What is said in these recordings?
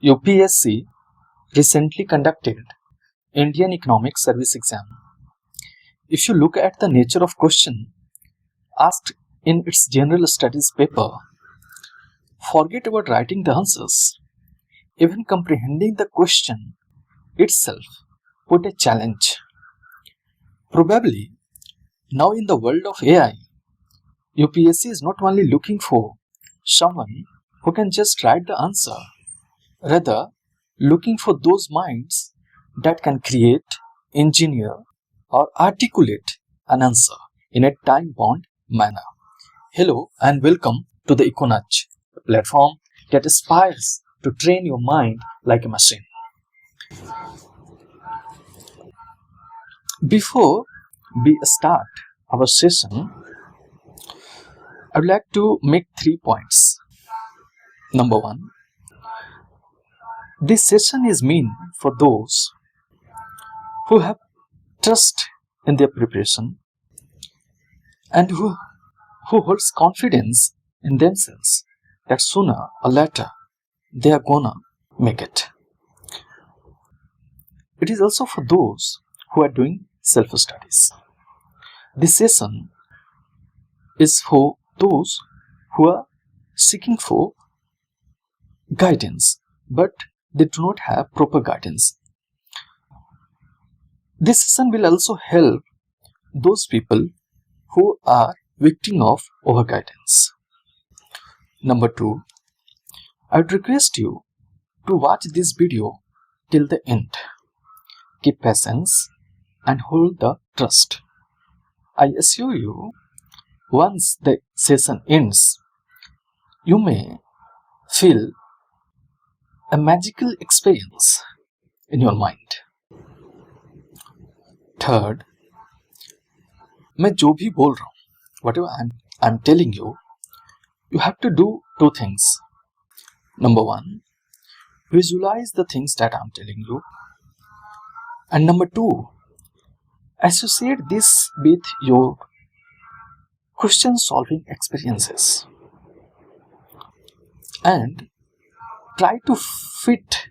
UPSC recently conducted Indian Economic Service exam. If you look at the nature of question asked in its general studies paper, forget about writing the answers. Even comprehending the question itself put a challenge. Probably now in the world of AI, UPSC is not only looking for someone who can just write the answer, rather looking for those minds that can create, engineer, or articulate an answer in a time-bound manner. Hello and welcome to the Econudge, a platform that aspires to train your mind like a machine. Before we start our session, I would like to make 3 points. Number 1, this session is meant for those who have trust in their preparation and who holds confidence in themselves that sooner or later they are gonna make it. It is also for those who are doing self-studies. This session is for those who are seeking for guidance but they do not have proper guidance. This session will also help those people who are victim of overguidance. Number 2, I would request you to watch this video till the end. Keep patience and hold the trust. I assure you, once the session ends, you may feel a magical experience in your mind. Third, मैं जो भी बोल रहा हूँ, whatever I'm telling you, you have to do 2 things. Number 1, visualize the things that I'm telling you. And number 2, associate this with your question solving experiences. And try to fit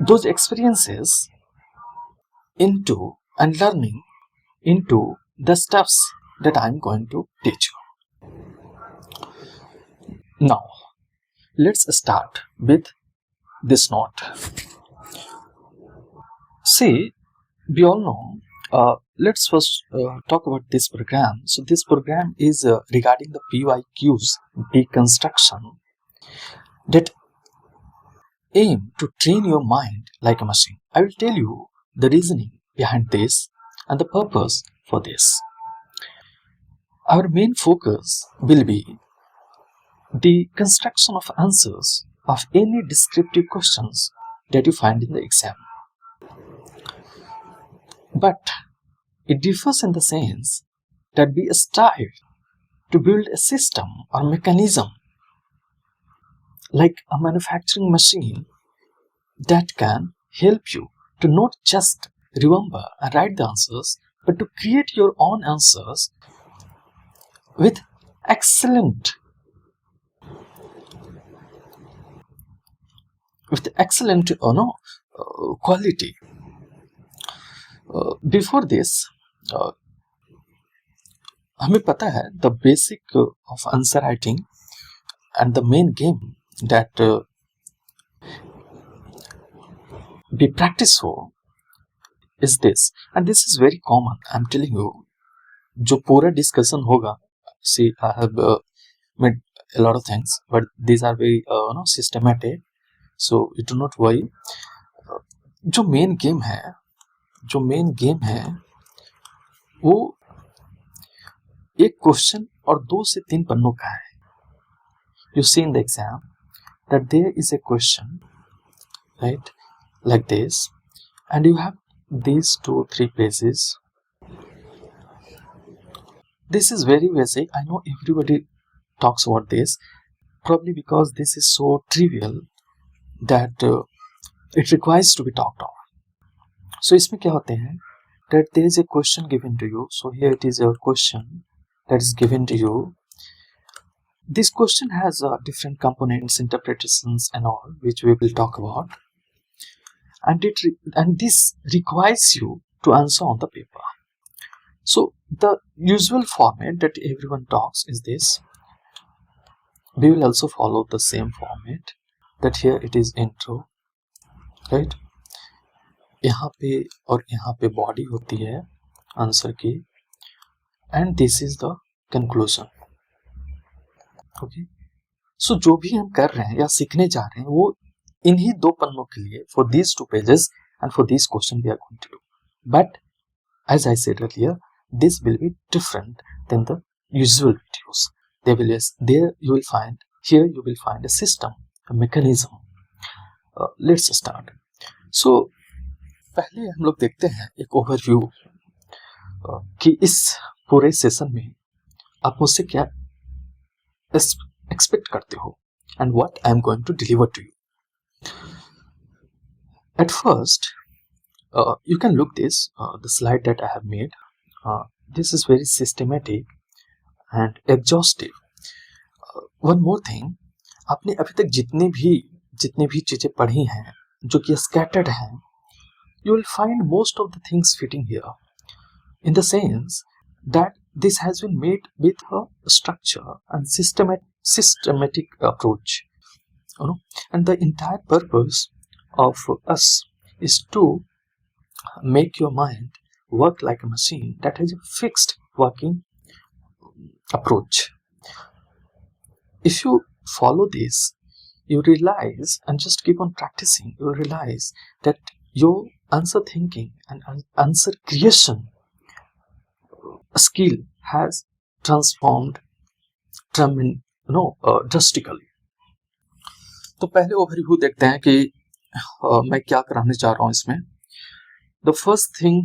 those experiences into and learning into the steps that I'm going to teach you. Now, let's start with this note. See, we all know, let's first talk about this program. So this program is regarding the PYQs deconstruction that aim to train your mind like a machine. I will tell you the reasoning behind this and the purpose for this. Our main focus will be the construction of answers of any descriptive questions that you find in the exam. But it differs in the sense that we strive to build a system or mechanism like a manufacturing machine that can help you to not just remember and write the answers, but to create your own answers with excellent quality. Before this, हमें पता है the basic of answer writing and the main game that we practice for is this, and this is very common. I'm telling you, जो पूरा discussion होगा, see, I have made a lot of things, but these are very systematic, so you do not worry. जो main game है वो एक question और 2 से 3 पन्नों का है. You see in the exam that there is a question, right, like this, and you have these 2-3 pages. This is very basic. I know everybody talks about this, probably because this is so trivial that it requires to be talked on. So इसमें क्या होते हैं that there is a question given to you. So here it is your question that is given to you. This question has different components, interpretations, and all, which we will talk about. And this requires you to answer on the paper. So the usual format that everyone talks is this. We will also follow the same format. That here it is intro, right? यहाँ पे और यहाँ पे body होती है answer की, and this is the conclusion. Okay, so जो भी हम कर रहे हैं या सीखने जा रहे हैं वो इन्हीं दो पन्नों के लिए, for these 2 pages and for this question we are going to do. But as I said earlier, this will be different than the usual videos. There you will find, here you will find a system, a mechanism. Let's start. So पहले हम लोग देखते हैं एक overview कि इस पूरे session में आप मुझसे क्या expect करते हो and what I am going to deliver to you. At first, you can look this, the slide that I have made. This is very systematic and exhaustive. One more thing, आपने अभी तक जितनी भी चीजें पढ़ी हैं जो कि scattered हैं, you will find most of the things fitting here, in the sense that this has been made with a structure and systematic approach, you know, and the entire purpose of us is to make your mind work like a machine that has a fixed working approach. If you follow this, you realize, and just keep on practicing, you realize that your answer thinking and answer creation skill has transformed drastically. तो पहले overview देखते हैं कि मैं क्या कराने जा रहा हूँ इसमें. द फर्स्ट थिंग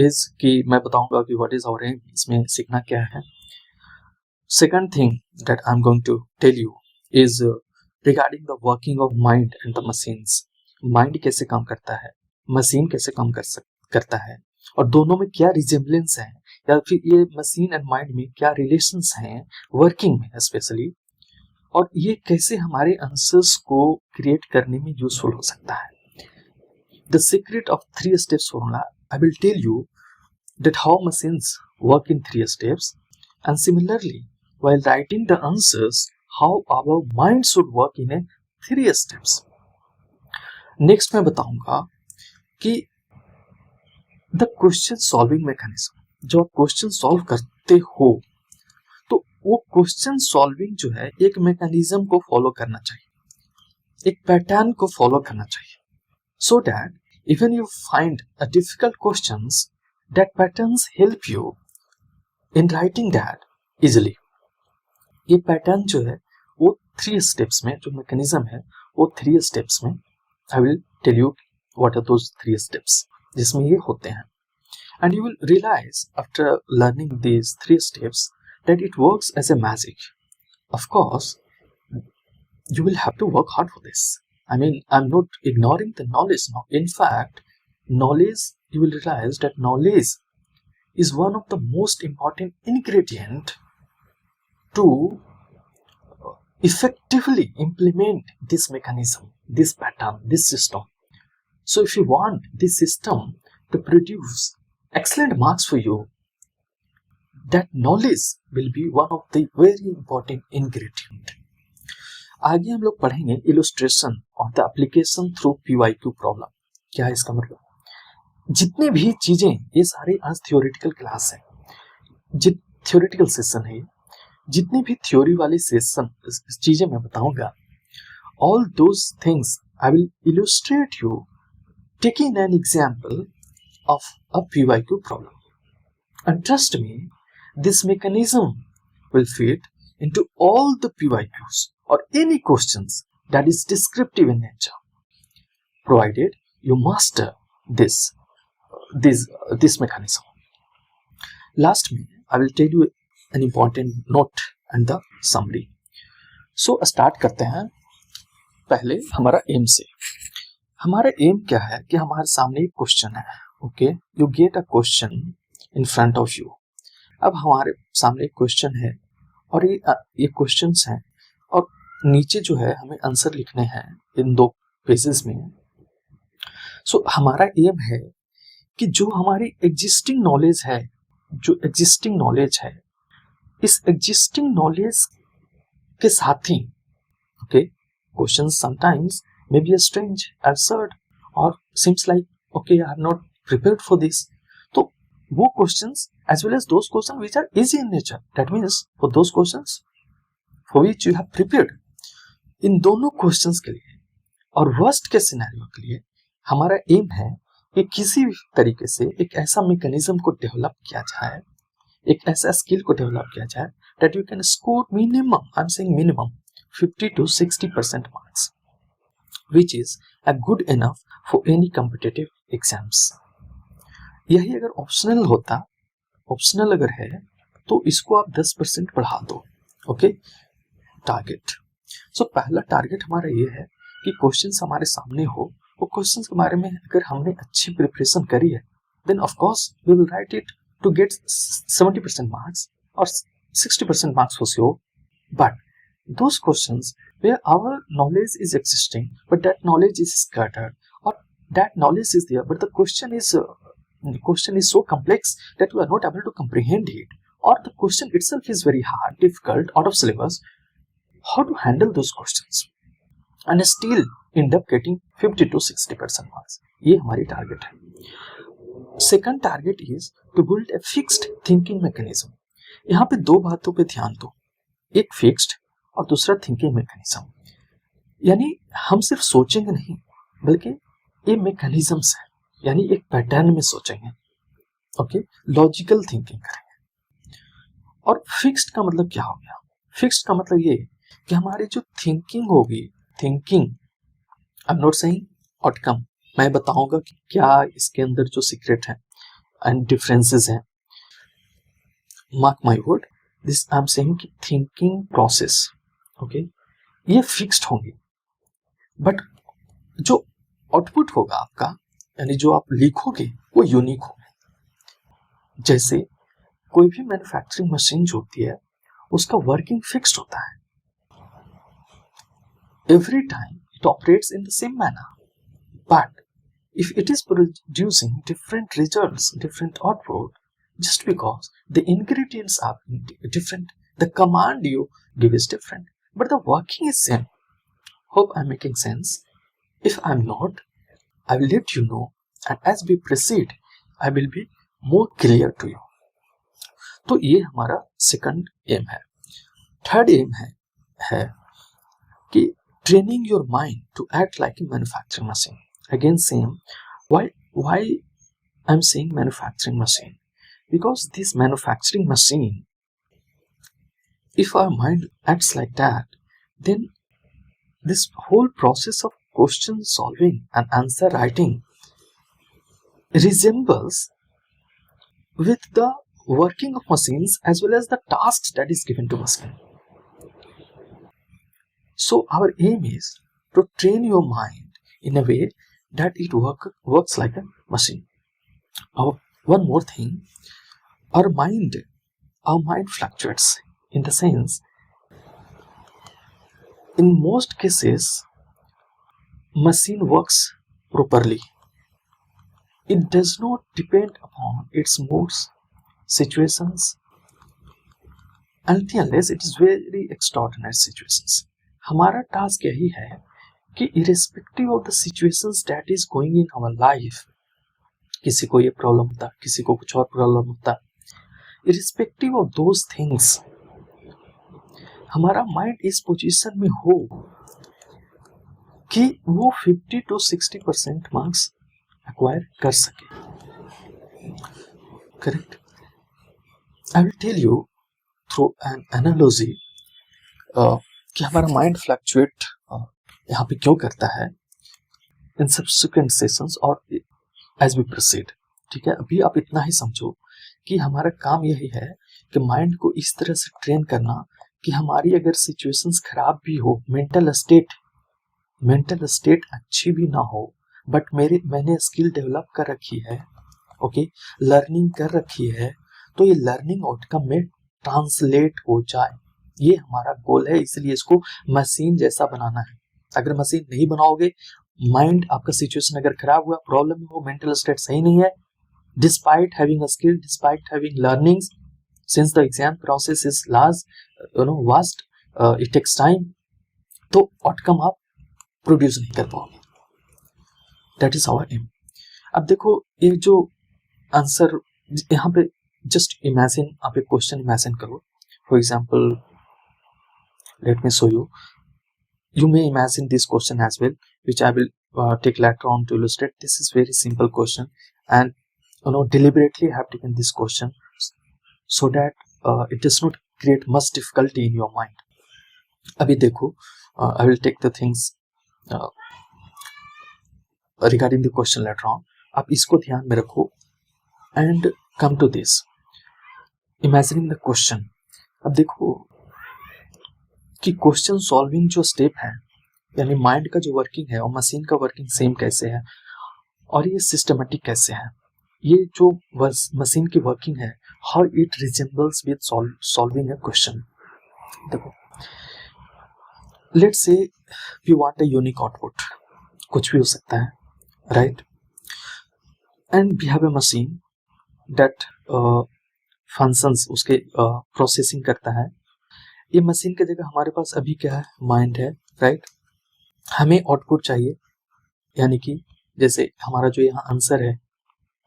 इज कि मैं बताऊंगा कि व्हाट इज आवर एम, इसमें सीखना क्या है. Second thing that I am going to tell you is regarding the working of mind and the machines. Mind कैसे काम करता है, मशीन कैसे काम करता है, और दोनों में क्या रिजेम्बलेंस है, या फिर ये मशीन एंड माइंड में क्या रिलेशंस हैं वर्किंग में स्पेशली, और ये कैसे हमारे आंसर्स को क्रिएट करने में यूजफुल हो सकता है. The secret of 3 steps formula, I will tell you that how machines work in 3 steps, and similarly while writing the answers how our mind should work in a 3 steps. Next मैं बताऊंगा कि the question solving mechanism, जो आप question solve करते हो तो वो question solving जो है एक मैकेनिज्म को फॉलो करना चाहिए, एक पैटर्न को फॉलो करना चाहिए, so that even you find a difficult questions, that patterns help you in writing that easily. ये पैटर्न जो है वो 3 स्टेप्स में, जो मैकेनिज्म है वो 3 स्टेप्स में, I will tell you what are those 3 steps जिसमें ये होते हैं. And you will realize after learning these 3 steps that it works as a magic. Of course, you will have to work hard for this. I mean, I'm not ignoring the knowledge now. In fact, knowledge, you will realize that knowledge is one of the most important ingredient to effectively implement this mechanism, this pattern, this system. So if you want this system to produce excellent marks for you, that knowledge will be one of the very important ingredient. आगे हम लोग पढ़ेंगे illustration of the application through PYQ problem. क्या है इसका मतलब? जितनी भी चीजें, ये सारे आज थियोरेटिकल क्लास है, थियोरेटिकल सेशन है, जितनी भी थ्योरी वाली सेशन चीजें मैं बताऊंगा, all those things I will illustrate you taking an example of a PYQ problem. And trust me, this mechanism will fit into all the PYQs or any questions that is descriptive in nature, provided you master this mechanism. Last में I will tell you an important note and the summary. So start करते हैं पहले हमारा M से. हमारा M क्या है कि हमारे सामने एक क्वेश्चन है. Okay, you get a question in front of you. अब हमारे सामने एक क्वेश्चन है और ये क्वेश्चंस हैं और नीचे जो है हमें आंसर लिखने हैं इन 2 पेजेस में। सो हमारा एम है कि जो हमारी एग्जिस्टिंग नॉलेज है इस एग्जिस्टिंग नॉलेज के साथ ही okay questions sometimes may be strange, absurd और seems like okay I have not prepared for this, तो वो questions as well as those questions which are easy in nature, that means for those questions for which you have prepared, इन दोनों questions के लिए और worst case scenario के लिए हमारा M है कि किसी भी तरीके से एक ऐसा मैकेनिज्म को डेवलप किया जाए, एक ऐसा स्किल को डेवलप किया जाए that you can score minimum, I'm saying minimum 50 to 60% marks, which is a good enough for any competitive exams. यही अगर ऑप्शनल होता, ऑप्शनल अगर है तो इसको आप 10% बढ़ा दो। Okay, target. सो पहला टारगेट हमारा ये है कि क्वेश्चंस हमारे सामने हो, वो क्वेश्चंस के बारे में अगर हमने अच्छी प्रिपरेशन करी है then of course we will write it to get 70% marks और 60% marks for sure, but those questions where our knowledge is existing but that knowledge is scattered, or that knowledge is there but the question is so complex that we are not able to comprehend it, or the question itself is very hard, difficult, out of syllabus, how to handle those questions and still end up getting 50 to 60% marks, ये हमारी target है। Second target is to build a fixed thinking mechanism. यहाँ पे 2 बातों पे ध्यान दो, एक फिक्स्ड और दूसरा थिंकिंग मैकेनिज्म, यानी हम सिर्फ सोचेंगे नहीं बल्कि ये मैकेनिज्म्स है, यानी एक पैटर्न में सोचेंगे, ओके, लॉजिकल थिंकिंग करेंगे। और फिक्स्ड का मतलब क्या हो गया? फिक्स्ड का मतलब ये कि हमारी जो थिंकिंग होगी, thinking I am not saying outcome, मैं बताऊंगा कि क्या इसके अंदर जो सीक्रेट है एंड डिफरेंसेस हैं, mark my word, this I am saying कि थिंकिंग प्रोसेस ओके ये फिक्स्ड होंगी, बट जो आउटपुट होगा आपका, यानी जो आप लिखोगे वो यूनिक होगा। जैसे कोई भी मैन्युफैक्चरिंग मशीन जो होती है उसका वर्किंग फिक्स्ड होता है, every time it operates in the same manner, but if it is producing different results, different output, just because the ingredients are different, the command you give is different, but the working is same. Hope I'm making sense. If I'm not, I will let you know, and as we proceed, I will be more clear to you. तो ये हमारा second M है। Third M है कि training your mind to act like a manufacturing machine. Again same, why I'm saying manufacturing machine, because this manufacturing machine, if our mind acts like that, then this whole process of question solving and answer writing resembles with the working of machines as well as the tasks that is given to machine. So our aim is to train your mind in a way that it works like a machine. One more thing, our mind fluctuates, in the sense, in most cases machine works properly, it does not depend upon its moods, situations, unless it is very extraordinary situations. हमारा task यही है कि irrespective of the situations that is going in our life, किसी को ये problem होता, किसी को कुछ और प्रॉब्लम होता, irrespective of those things, हमारा माइंड इस पोजीशन में हो कि वो 50 to 60% मार्क्स एक्वायर कर सके। Correct? I will tell you through an analogy कि हमारा माइंड फ्लक्चुएट यहाँ पे क्यों करता है इन सब्सिक्वेंट सेशंस और एज वी प्रोसीड। ठीक है, अभी आप इतना ही समझो कि हमारा काम यही है कि माइंड को इस तरह से ट्रेन करना कि हमारी अगर सिचुएशंस खराब भी हो, मेंटल स्टेट अच्छी भी ना हो, बट मैंने स्किल डेवलप कर रखी है, ओके, लर्निंग कर रखी है, तो ये लर्निंग आउटकम में ट्रांसलेट हो जाए। ये हमारा गोल है, इसलिए इसको मशीन जैसा बनाना है। अगर मशीन नहीं बनाओगे, माइंड आपका सिचुएशन अगर खराब हुआ, प्रॉब्लम हो, मेंटल स्टेट सही नहीं है, despite having a skill, despite having learnings, since the exam process is large, vast, it takes time, तो आउटकम आप प्रोड्यूस नहीं कर पाओगे। That is our aim. अब देखो ये जो आंसर यहाँ पे, जस्ट इमेजिन, आप एक क्वेश्चन इमेजिन करो। For example, late me show you, you may imagine this question as well, which I will take later on to illustrate. This is very simple question, and deliberately I have taken this question so that it does not create much difficulty in your mind. अभी देखो, I will take the things regarding the question later on. आप इसको ध्यान में रखो and come to this, imagining the question. अब देखो कि क्वेश्चन सॉल्विंग जो स्टेप है, यानी माइंड का जो वर्किंग है और मशीन का वर्किंग सेम कैसे है, और ये सिस्टमेटिक कैसे है, ये जो मशीन की वर्किंग है, how it resembles with solving a question. देखो, let's say we want a unique output, कुछ भी हो सकता है, right, and we have a machine that functions, उसके प्रोसेसिंग करता है। ये मशीन की जगह हमारे पास अभी क्या है, माइंड है, राइट। हमें आउटपुट चाहिए, यानी कि जैसे हमारा जो यहाँ आंसर है,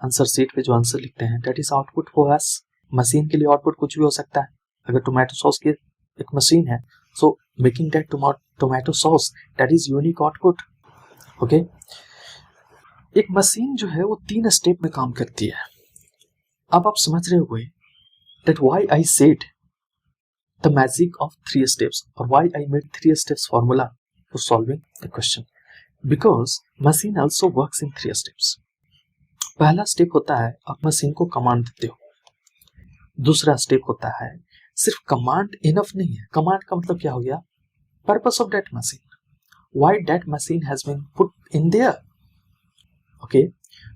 आंसर शीट पे जो आंसर लिखते हैं, that is output for us. Machine के लिए आउटपुट कुछ भी हो सकता है। अगर टोमेटो सॉस की एक मशीन है, so making that tomato sauce, that is unique output. Okay, एक मशीन जो है वो 3 स्टेप में काम करती है। अब आप समझ रहे होंगे that why I said the magic of 3 steps, or why I made 3 steps formula for solving the question, because machine also works in 3 steps. पहला स्टेप होता है आप मशीन को कमांड देते हो। दूसरा स्टेप होता है सिर्फ कमांड इनफ नहीं है। कमांड का मतलब क्या हो गया, purpose of that machine, why that machine has been put in there. Okay,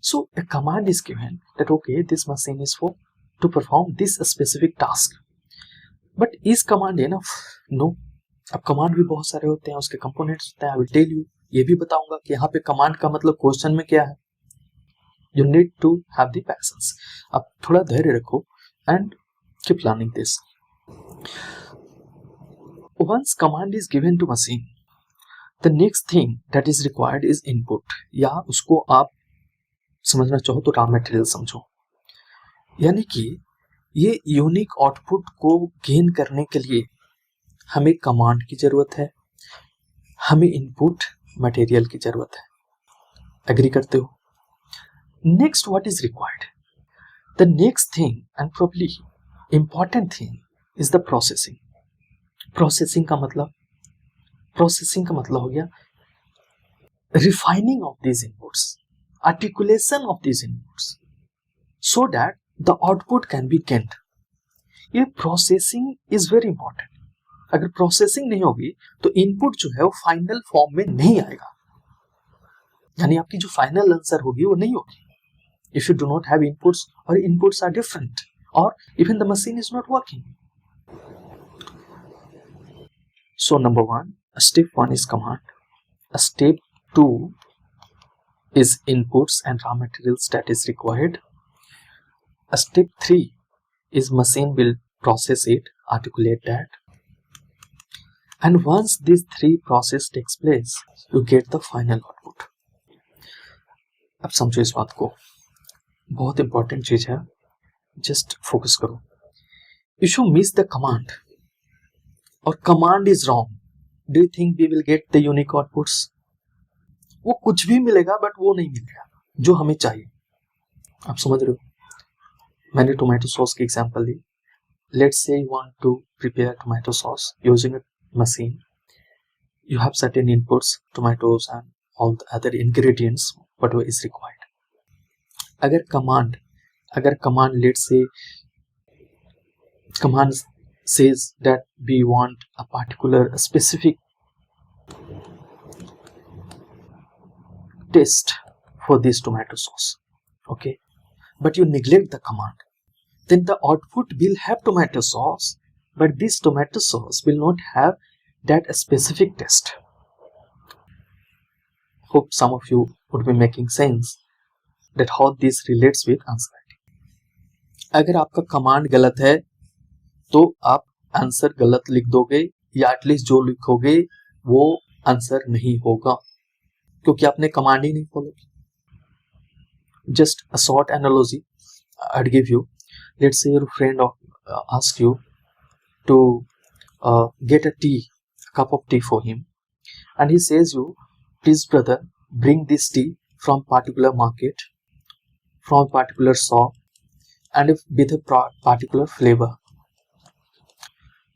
so a command is given that okay, this machine is for to perform this specific task. But is command enough? No. अब command भी बहुत सारे होते हैं, उसके components होते हैं। आई will tell you, ये भी बताऊंगा कि यहाँ पे कमांड का मतलब क्वेश्चन में क्या है। You need to have the patience. अब थोड़ा धैर्य रखो and keep learning this. Once command is given to machine, the next thing that is required is input, या उसको आप समझना चाहो तो रॉ मटेरियल समझो। यानी कि ये यूनिक आउटपुट को गेन करने के लिए हमें कमांड की जरूरत है, हमें इनपुट मटेरियल की जरूरत है। एग्री करते हो? Next what is required, the next thing and probably important thing is the processing. Processing का मतलब हो गया refining of these inputs, articulation of these inputs, so that the output can be gained. ये processing is very important. अगर processing नहीं होगी तो input जो है वो फाइनल फॉर्म में नहीं आएगा, यानी आपकी जो फाइनल आंसर होगी वो नहीं होगी। If you do not have inputs, और इनपुट्स आर डिफरेंट, और even the machine is not working. So number 1, step 1 is command, step 2 is inputs and raw materials that is required. Step 3 is machine will process it, articulate that, and once these 3 process takes place, you get the final output. अब समझो इस बात को, बहुत important चीज है, just focus करो। If you miss the command or command is wrong, do you think we will get the unique outputs? वो कुछ भी मिलेगा बट वो नहीं मिलेगा जो हमें चाहिए। आप समझ रहे हो? मैंने टोमेटो सॉस की एग्जांपल ली। Let's say you want to prepare tomato sauce using a machine. You have certain inputs, tomatoes and all the other ingredients whatever is required. अगर command let's say command says that we want a particular specific taste for this tomato sauce, okay, but you neglect the command, then the output will have tomato sauce but this tomato sauce will not have that specific taste. Hope some of you would be making sense that how this relates with answer writing. अगर आपका command गलत है तो आप answer गलत लिख दोगे, या एटलीस्ट जो लिखोगे वो आंसर नहीं होगा, क्योंकि आपने कमांड ही नहीं फॉलो की. Just a short analogy I'd give you. Let's say your friend asks you to get a cup of tea for him, and he says you, please brother, bring this tea from particular market, from particular shop, and with a particular flavor.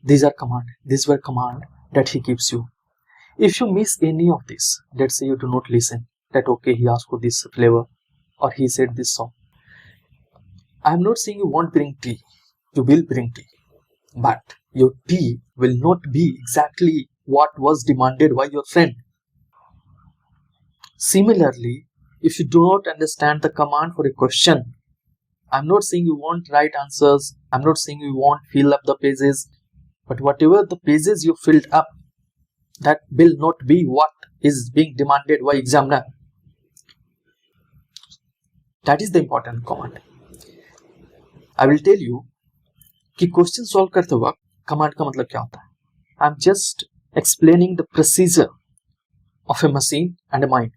These were command that he gives you. If you miss any of this, let's say you do not listen, that okay, he asked for this flavor, or he said this song. I am not saying you won't bring tea. You will bring tea. But your tea will not be exactly what was demanded by your friend. Similarly, if you do not understand the command for a question, I am not saying you won't write answers. I am not saying you won't fill up the pages. But whatever the pages you filled up, that will not be what is being demanded by examiner. That is the important command. I will tell you कि question solve करते वक्त command का मतलब क्या होता है. I am just explaining the procedure of A machine and a mind,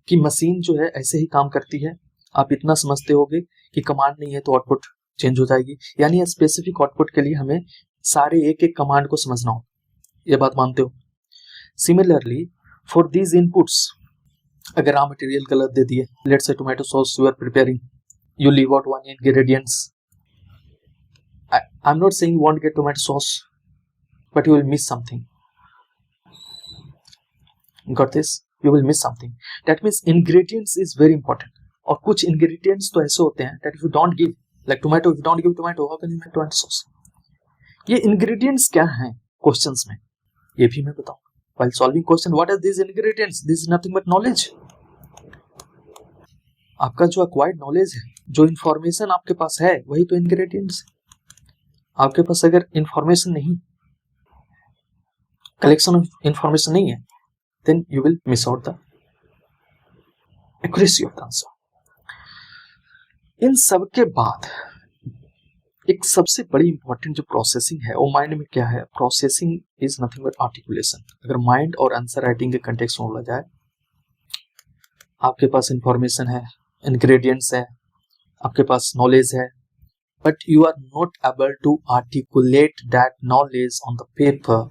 कि machine जो है ऐसे ही काम करती है. आप इतना समझते होगे कि कमांड नहीं है तो आउटपुट चेंज हो जाएगी, यानी स्पेसिफिक आउटपुट के लिए हमें सारे एक एक कमांड को समझना हो. ये बात मानते हो. सिमिलरली फॉर दीज इनपुट्स, अगर रॉ मटेरियल गलत दे दिए, let's say tomato sauce you are preparing, you leave out one ingredients. I'm not saying you won't get tomato sauce, but you will miss something. Got this? You will miss something. That means ingredients is very important. और कुछ ingredients तो ऐसे होते हैं that if you don't give, like tomato, if you don't give tomato, how can you make tomato sauce? ये ingredients क्या हैं questions में, ये भी मैं बताऊँ. While solving question, what are these ingredients? This is nothing but knowledge. आपका जो acquired knowledge है, जो information आपके पास है, वही तो ingredients है. आपके पास अगर information नहीं, collection of information नहीं है, then you will miss out the accuracy of the answer. इन सब के बाद एक सबसे बड़ी इंपॉर्टेंट जो प्रोसेसिंग है वो माइंड में क्या है. Processing is nothing but articulation. अगर माइंड और आंसर राइटिंग के कंटेक्स्ट में बोला जाए, आपके पास इंफॉर्मेशन है, इंग्रेडिएंट्स है, आपके पास नॉलेज है, but you are not able to articulate that knowledge on the paper.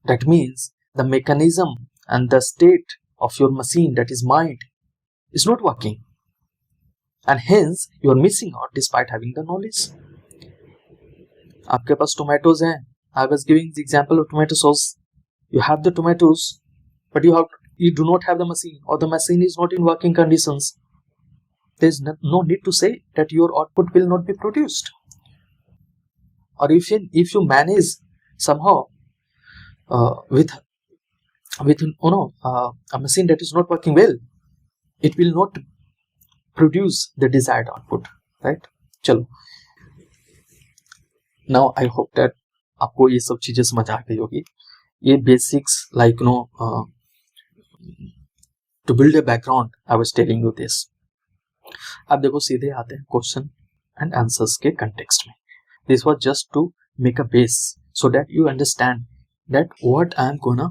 That means the mechanism and the state of your machine, that is mind, is not working. And hence you are missing out despite having the knowledge. आपके पास tomatoes हैं. I was giving the example of tomato sauce. You have the tomatoes, but you do not have the machine, or the machine is not in working conditions. There is no need to say that your output will not be produced. Or if you manage somehow with a machine that is not working well, it will not produce the desired output, right? चलो, now I hope that आपको ये सब चीजें समझ आ गई होगी. ये basics like to build a background, I was telling you this. अब देखो सीधे आते हैं क्वेश्चन एंड आंसर्स के कंटेक्स्ट में. This was just to make a base so that you understand that what I am gonna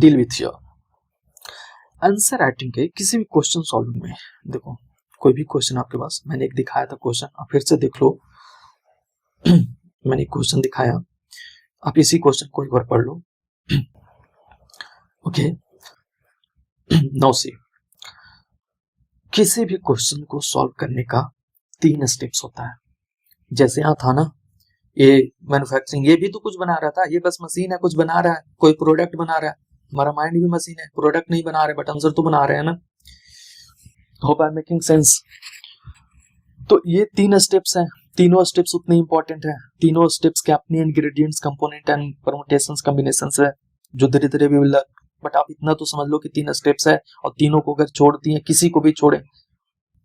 deal with here. Answer writing के किसी भी क्वेश्चन सॉल्विंग में देखो, कोई भी क्वेश्चन आपके पास, मैंने एक दिखाया था क्वेश्चन, आप फिर से देख लो. मैंने एक क्वेश्चन दिखाया, आप इसी क्वेश्चन को एक बार पढ़ लो. ओके, नाउ सी, किसी भी क्वेश्चन को सॉल्व करने का 3 स्टेप्स होता है. जैसे यहाँ था ना, ये मैन्युफैक्चरिंग, ये भी तो कुछ बना रहा था, ये बस मशीन है, कुछ बना रहा है, कोई प्रोडक्ट बना रहा है. हमारा माइंड भी मशीन है, प्रोडक्ट नहीं बना रहे बट आंसर तो बना रहे हैं ना. Hope I am making sense. तो ये 3 स्टेप्स हैं. तीनों स्टेप्स उतने इंपॉर्टेंट हैं. तीनों स्टेप्स के अपने ingredients, component and permutations, combinations है जो धीरे धीरे भी लर्न. बट आप इतना तो समझ लो कि 3 स्टेप्स है, और तीनों को अगर छोड़ दिए, किसी को भी छोड़े,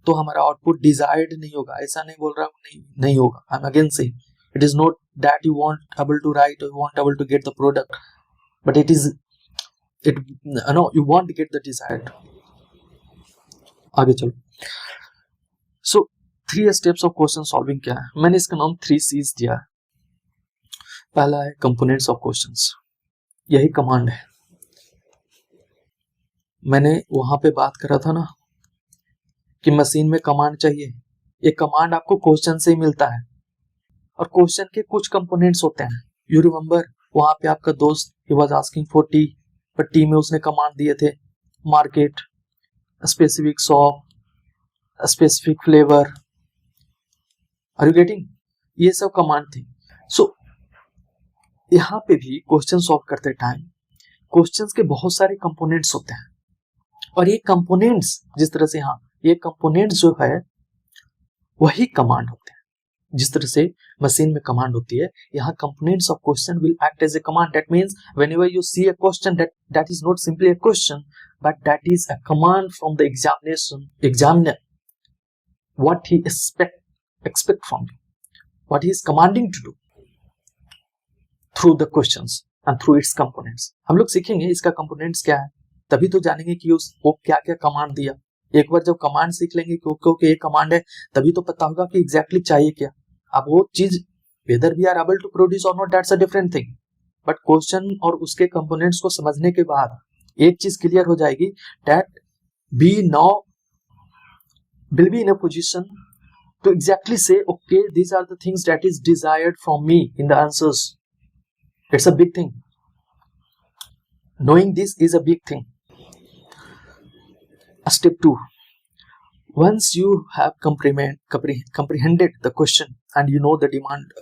तो हमारा आउटपुट डिजायर्ड नहीं होगा. ऐसा नहीं बोल रहा हूँ नहीं होगा, I am again saying It is not that you want able to write or you want able to get the product, but you want to get the desired. आगे चलो. So 3 steps of question solving क्या है? मैंने इसका नाम 3 C's दिया है. पहला है components of questions, यही कमांड है. मैंने वहां पे बात करा था ना कि मशीन में कमांड चाहिए. ये कमांड आपको क्वेश्चन से ही मिलता है और क्वेश्चन के कुछ कंपोनेंट्स होते हैं. यू रिमेम्बर वहां पे आपका दोस्त ही वाज आस्किंग फॉर टी, पर टी में उसने कमांड दिए थे market, specific shop, specific flavour. Are you getting? ये सब कमांड थी. सो यहाँ पे भी क्वेश्चन सॉल्व करते टाइम क्वेश्चंस के बहुत सारे कंपोनेंट्स होते हैं और ये कंपोनेंट्स जिस तरह से यहाँ ये कंपोनेंट्स जो है वही कमांड होते हैं. जिस तरह से मशीन में कमांड होती है, यहाँ components of question will act as a command. That means whenever you see a question that is not simply a question but that is a command from the examiner, what he expect from you, what he is commanding to do through the questions and through its components. हम लोग सीखेंगे इसका components क्या है, तभी तो जानेंगे कि वो क्या क्या कमांड दिया. एक बार जब कमांड सीख लेंगे क्योंकि ये कमांड है, तभी तो पता होगा कि एग्जैक्टली चाहिए क्या. अब वो चीज whether we are able to produce और not, that's a different thing. But question और उसके कंपोनेंट्स को समझने के बाद एक चीज क्लियर हो जाएगी, that we now will be in a position to exactly say okay these are the things that is desired from me in the answers. It's a big thing. Knowing this is a big thing. Step 2. Once you have comprehended the question and you know the demand,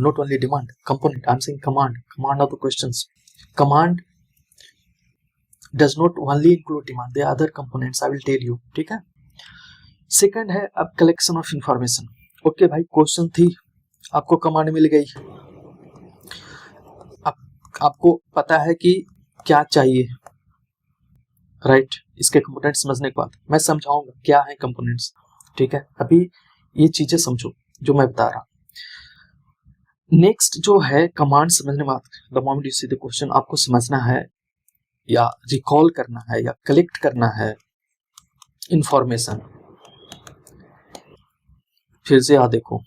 not only demand, component, I'm saying command of the questions. Command does not only include demand, there are other components, I will tell you. ठीक है. Second है अब collection of information. Okay भाई, question थी, आपको command मिल गई, आपको पता है कि क्या चाहिए, राइट. इसके कंपोनेंट्स समझने के बाद मैं समझाऊंगा क्या है कंपोनेंट्स. ठीक है, अभी ये चीजें समझो जो मैं बता रहा. नेक्स्ट जो है कमांड समझने के बाद, the moment you see the question, आपको समझना है या रिकॉल करना है या कलेक्ट करना है इंफॉर्मेशन. फिर से याद देखो,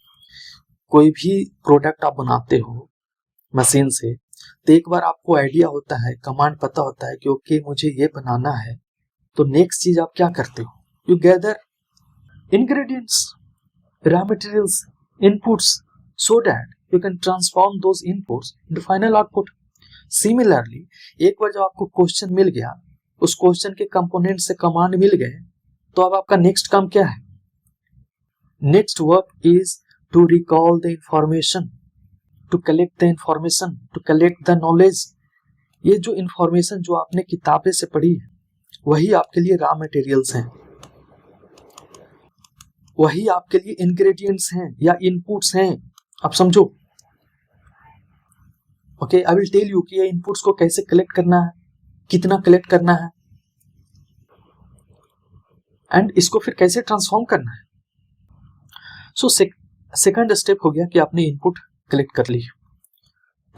कोई भी प्रोडक्ट आप बनाते हो मशीन से, तो एक बार आपको आइडिया होता है, कमांड पता होता है कि ओके मुझे ये बनाना है, तो नेक्स्ट चीज आप क्या करते हो, you gather ingredients, raw materials, inputs, so that you can transform those inputs into final output. Similarly एक बार जब आपको क्वेश्चन मिल गया, उस क्वेश्चन के कंपोनेंट से कमांड मिल गए, तो अब आपका नेक्स्ट काम क्या है? Next work is to recall the information, to collect the information, to collect the knowledge. ये जो इंफॉर्मेशन जो आपने किताबें से पढ़ी है, वही आपके लिए रॉ मटेरियल्स हैं, वही आपके लिए इंग्रेडिएंट्स हैं या इनपुट्स हैं. आप समझो. Okay, I will tell you कि ये इनपुट्स को कैसे कलेक्ट करना है, कितना कलेक्ट करना है, एंड इसको फिर कैसे ट्रांसफॉर्म करना है. सो सेकंड स्टेप हो गया कि आपने इनपुट कलेक्ट कर ली.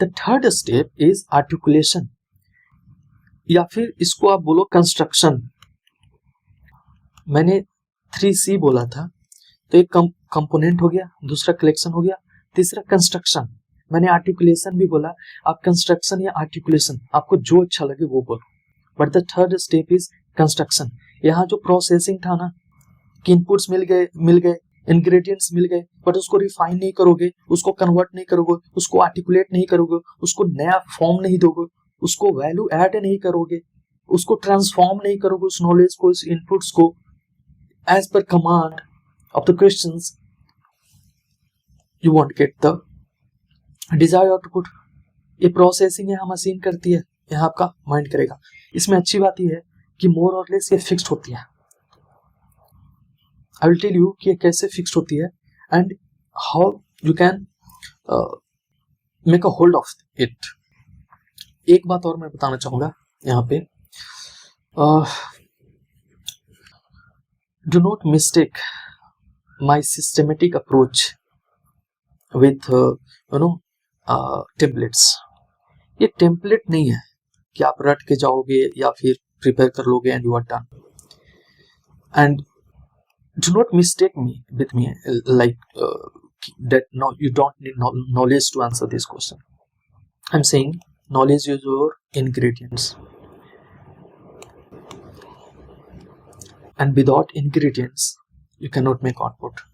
The third step is articulation, या फिर इसको आप बोलो कंस्ट्रक्शन. मैंने 3C बोला था, तो एक कंपोनेंट हो गया, दूसरा कलेक्शन हो गया, तीसरा कंस्ट्रक्शन. मैंने आर्टिकुलेशन भी बोला, आप कंस्ट्रक्शन या आर्टिकुलेशन आपको जो अच्छा लगे वो बोलो, but the third step is construction. यहाँ जो प्रोसेसिंग था ना, कि इनपुट्स मिल गए, इंग्रेडिएंट्स मिल गए, बट उसको रिफाइन नहीं करोगे, उसको कन्वर्ट नहीं करोगे, उसको आर्टिकुलेट नहीं करोगे, उसको नया फॉर्म नहीं दोगे, उसको वैल्यू ऐड नहीं करोगे, उसको ट्रांसफॉर्म नहीं करोगे, उस नॉलेज को, इस इनपुट्स को as per command of the questions, you won't get the desired output. ये प्रोसेसिंग यहाँ मशीन करती है, यहाँ आपका माइंड करेगा. इसमें अच्छी बात यह है कि मोर और लेस ये फिक्स्ड होती है. I will tell you कि ये कैसे फिक्स्ड होती है and how you can make a hold of it. एक बात और मैं बताना चाहूंगा यहाँ पे, do not mistake my systematic approach. With templates. ये टेम्पलेट नहीं है कि आप रट के जाओगे या फिर प्रिपेयर कर लोगे and you are done. And do not mistake me with me that no, you don't need knowledge to answer this question. I'm saying knowledge is your ingredients, and without ingredients you cannot make output.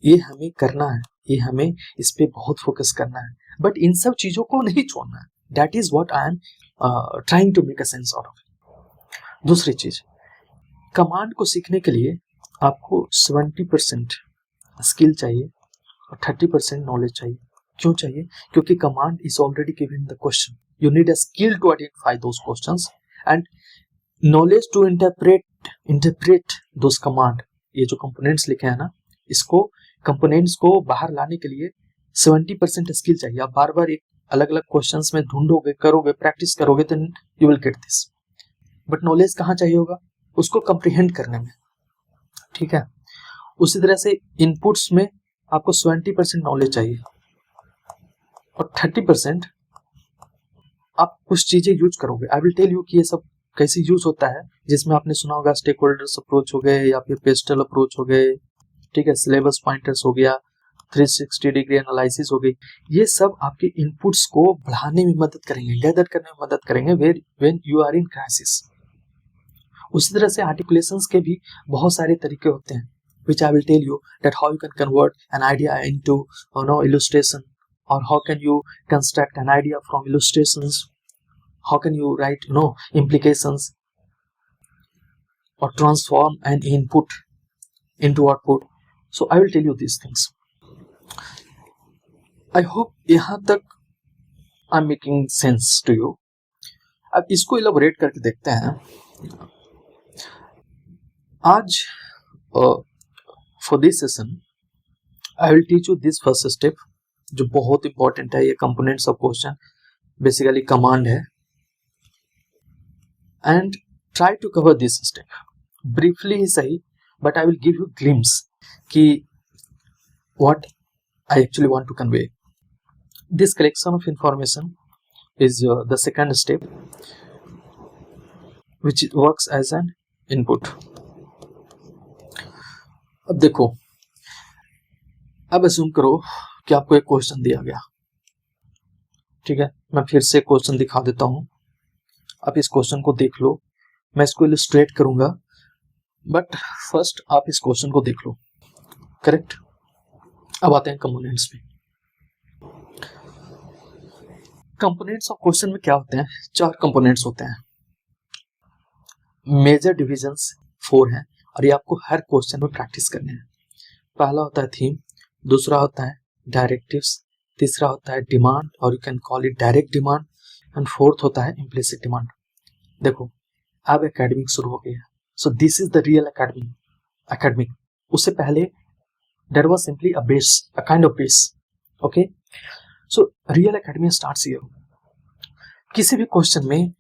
ये हमें करना है, ये हमें इस पे बहुत focus करना है, बट इन सब चीजों को नहीं छोड़ना है. That is what I am trying to make a sense out of it. दूसरी चीज, कमांड को सीखने के लिए आपको 70% स्किल चाहिए और 30% नॉलेज चाहिए. क्यों चाहिए? क्योंकि command is already given in the question. You need a skill to identify those questions and knowledge to interpret those command. ये जो कंपोनेंट्स लिखे हैं ना, इसको कंपोनेंट्स को बाहर लाने के लिए 70% स्किल चाहिए. आप बार बार एक अलग अलग क्वेश्चंस में ढूंढोगे, करोगे, प्रैक्टिस करोगे, then you will get this. But knowledge कहाँ चाहिए होगा? उसको कंप्रीहेंड करने में. ठीक है. उसी तरह से इनपुट्स में आपको 70% नॉलेज चाहिए और 30% आप कुछ चीजें यूज करोगे. आई विल टेल यू कि ये सब कैसे यूज होता है, जिसमें आपने सुना होगा स्टेक होल्डर्स अप्रोच हो गए या फिर पेस्टल अप्रोच हो गए. ठीक है. सिलेबस पॉइंटर्स हो गया, 360 डिग्री एनालिसिस हो गई. ये सब आपके इनपुट्स को बढ़ाने में मदद करेंगे, गैदर करने में मदद करेंगे when you are in crisis. उसी तरह से आर्टिकुलेशंस के भी बहुत सारे तरीके होते हैं, which I will tell you that how you can convert an idea into illustration, or how can you construct an idea from illustrations, how can you write implications or transform an input into output. So I will tell you these things. I hope यहाँ तक I'm making sense to you. अब इसको elaborate करके देखते हैं. आज for this session I will teach you this first step, जो बहुत इंपॉर्टेंट है. ये components of question basically command है. And try to cover this step briefly ही सही, but I will give you glimpse कि what I actually want to convey. This collection of information is the second step which works as an input. अब देखो, अब assume करो कि आपको एक क्वेश्चन दिया गया. ठीक है. मैं फिर से क्वेश्चन दिखा देता हूं. आप इस क्वेश्चन को देख लो. मैं इसको इलस्ट्रेट करूंगा, बट फर्स्ट आप इस क्वेश्चन को देख लो. करेक्ट. अब आते हैं कंपोनेंट्स पे. कंपोनेंट्स ऑफ क्वेश्चन में क्या होते हैं? 4 कंपोनेंट्स होते हैं. मेजर डिविजन्स 4 हैं और ये आपको हर क्वेश्चन में प्रैक्टिस करने हैं. पहला होता है थीम, दूसरा होता है डायरेक्टिव्स, तीसरा होता है डिमांड और you can call it direct demand, and fourth होता है इम्प्लिसिट डिमांड. देखो, अब एकेडमिक शुरू हो गया. So this is the real academic. उससे पहले there was simply a base, a kind of base. Okay. So real academy starts here. किसी भी क्वेश्चन में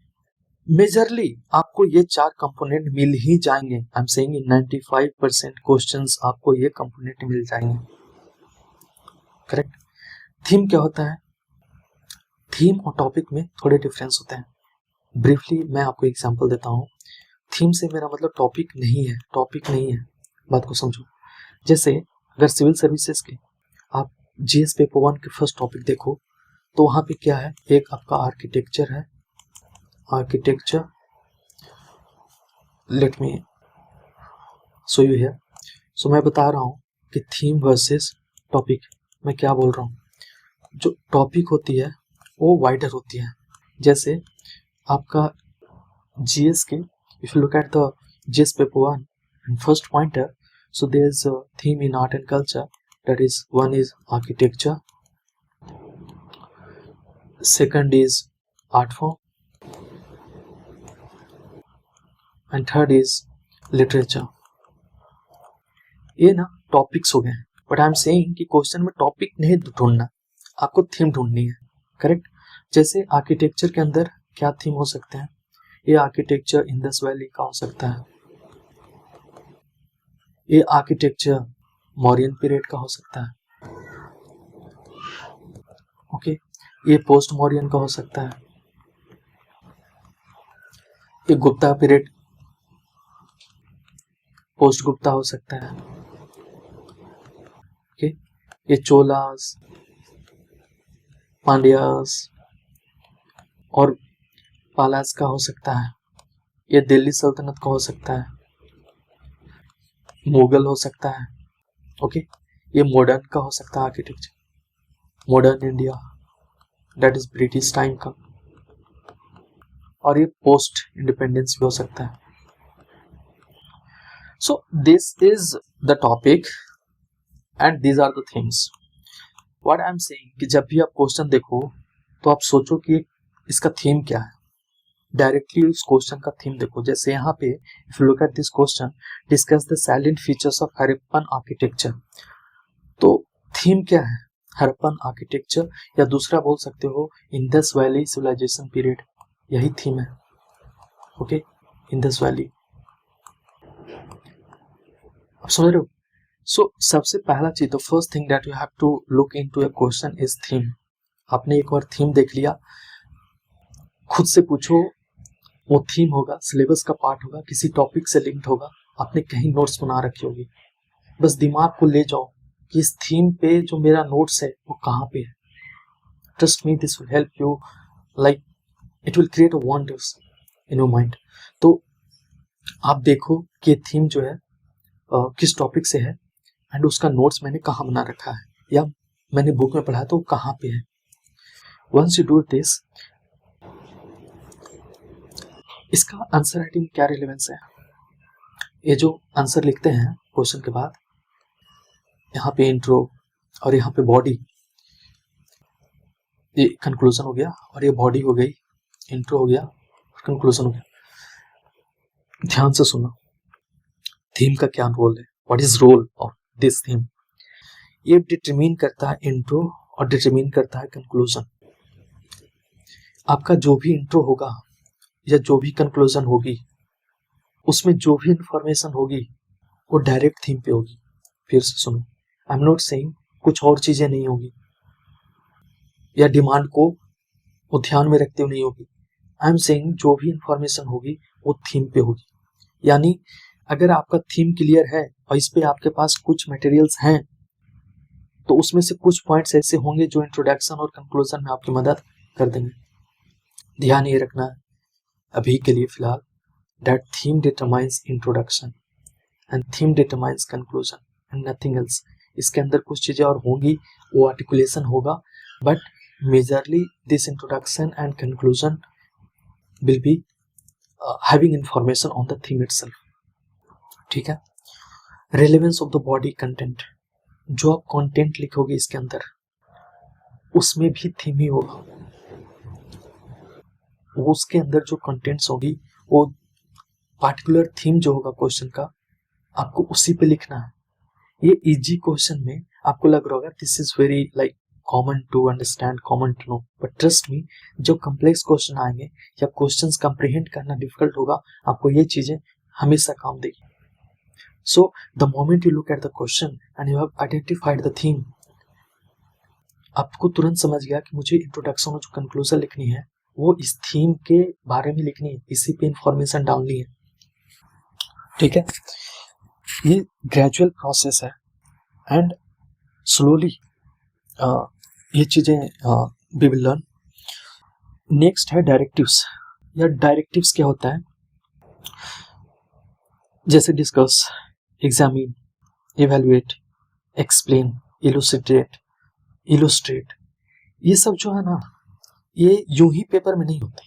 मेजरली आपको ये 4 कंपोनेंट मिल ही जाएंगे. आई एम सेइंग 95% क्वेश्चंस आपको ये कंपोनेंट मिल जाएंगे. करेक्ट. थीम क्या होता है? थीम और टॉपिक में थोड़े डिफरेंस होते हैं. ब्रीफली मैं आपको एग्जांपल देता हूँ. थीम से मेरा मतलब टॉपिक नहीं है. बात को समझो. जैसे अगर सिविल सर्विसेज के आप जीएस पेपर 1 के फर्स्ट टॉपिक देखो, तो वहां पे क्या है? एक आपका आर्किटेक्चर है. Architecture, let me show you here. So मैं बता रहा हूँ कि थीम वर्सेस टॉपिक. मैं क्या बोल रहा हूँ? जो टॉपिक होती है वो वाइडर होती है. जैसे आपका जीएस के, if you look at the GS paper 1 and first pointer, so there is a theme in art and culture, that is one is architecture, second is art form, and third is literature. ये ना topics हो गए. But I am saying कि question में topic नहीं ढूंढना, आपको theme ढूंढनी है. करेक्ट. जैसे आर्किटेक्चर के अंदर क्या थीम हो सकते हैं? ये आर्किटेक्चर इंडस वैली का हो सकता है. ये आर्किटेक्चर मौर्यन पीरियड का हो सकता है. ओके, ये पोस्ट मौर्यन का हो सकता है, ये गुप्ता पीरियड पोस्ट गुप्ता हो सकता है, ओके, ये चोलास, पांड्यास और पालास का हो सकता है, ये दिल्ली सल्तनत का हो सकता है, मुगल हो सकता है, ओके, ये मॉडर्न का हो सकता है architecture, modern India that is British time का, और ये पोस्ट इंडिपेंडेंस भी हो सकता है। So this is the topic and these are the things what I am saying कि जब भी आप क्वेश्चन देखो तो आप सोचो कि इसका थीम क्या है, डायरेक्टली उस क्वेश्चन का थीम देखो। जैसे यहाँ पे if you look at this question, discuss the salient features of Harappan architecture, तो थीम क्या है, हड़प्पन आर्किटेक्चर, या दूसरा बोल सकते हो इंडस वैली सिविलाइजेशन पीरियड, यही थीम है, ओके, इंडस वैली। अब समझ रहे हो? सो सबसे पहला चीज, the first thing that you have to look into a question is theme. आपने एक बार थीम देख लिया, खुद से पूछो वो थीम होगा, सिलेबस का पार्ट होगा, किसी टॉपिक से लिंक्ड होगा, आपने कहीं नोट्स बना रखी होगी, बस दिमाग को ले जाओ कि इस थीम पे जो मेरा नोट्स है वो कहाँ पे है। Trust me, this will help you, like it will create a wonders in your mind. तो आप देखो कि ये थीम जो है किस टॉपिक से है एंड उसका नोट्स मैंने कहाँ बना रखा है या मैंने बुक में पढ़ा है तो कहाँ पे है। वंस यू डू दिस, इसका आंसर राइटिंग क्या रिलेवेंस है, ये जो आंसर लिखते हैं क्वेश्चन के बाद, यहाँ पे इंट्रो और यहाँ पे बॉडी, ये कंक्लूजन हो गया, और ये बॉडी हो गई, इंट्रो हो गया और कंक्लूजन हो गया। ध्यान से सुनो, थीम का क्या रोल है, what is role of this theme, ये डिटरमिन करता है इंट्रो और डिटरमिन करता है कंक्लूजन। आपका जो भी इंट्रो होगा या जो भी कंक्लूजन होगी, उसमें जो भी इंफॉर्मेशन होगी वो डायरेक्ट थीम पे होगी। फिर से सुनो, आई एम नॉट सेइंग कुछ और चीजें नहीं होगी या डिमांड को वो ध्यान में रखते हुए नहीं होगी। आई एम सेइंग जो भी इंफॉर्मेशन होगी वो थीम पे होगी। यानी अगर आपका थीम क्लियर है और इस पे आपके पास कुछ मटेरियल्स हैं, तो उसमें से कुछ पॉइंट्स ऐसे होंगे जो इंट्रोडक्शन और कंक्लूजन में आपकी मदद कर देंगे। ध्यान ये रखना है अभी के लिए फिलहाल, that theme determines introduction and theme determines conclusion and nothing else. इसके अंदर कुछ चीजें और होंगी, वो आर्टिकुलेशन होगा, but majorly this introduction and conclusion will be having information on the theme itself. ठीक है। Relevance of the body content, जो आप कंटेंट लिखोगे इसके अंदर, उसमें भी थीम ही होगा। वो उसके अंदर जो कंटेंट्स होगी, वो पार्टिकुलर थीम जो होगा क्वेश्चन का, आपको उसी पे लिखना है। ये इजी क्वेश्चन में आपको लग रहा होगा this is very like common to understand, common to know, but trust me, जब कॉम्प्लेक्स क्वेश्चन आएंगे या क्वेश्चंस कंप्रीहेंड करना डिफिकल्ट होगा, आपको ये चीजें हमेशा काम देगी। So the moment you look at the question and you have identified the theme, आपको तुरंत समझ गया कि मुझे इंट्रोडक्शन और जो कंक्लूजन लिखनी है वो इस थीम के बारे में लिखनी है, इसी पे इंफॉर्मेशन डालनी है। ठीक है, ये ग्रेजुअल प्रोसेस है एंड स्लोली ये चीजें वी विल लर्न। नेक्स्ट है डायरेक्टिव्स। या डायरेक्टिव्स क्या होता है, जैसे discuss, examine, evaluate, explain, illustrate, ये सब जो है ना, ये यूं ही पेपर में नहीं होते,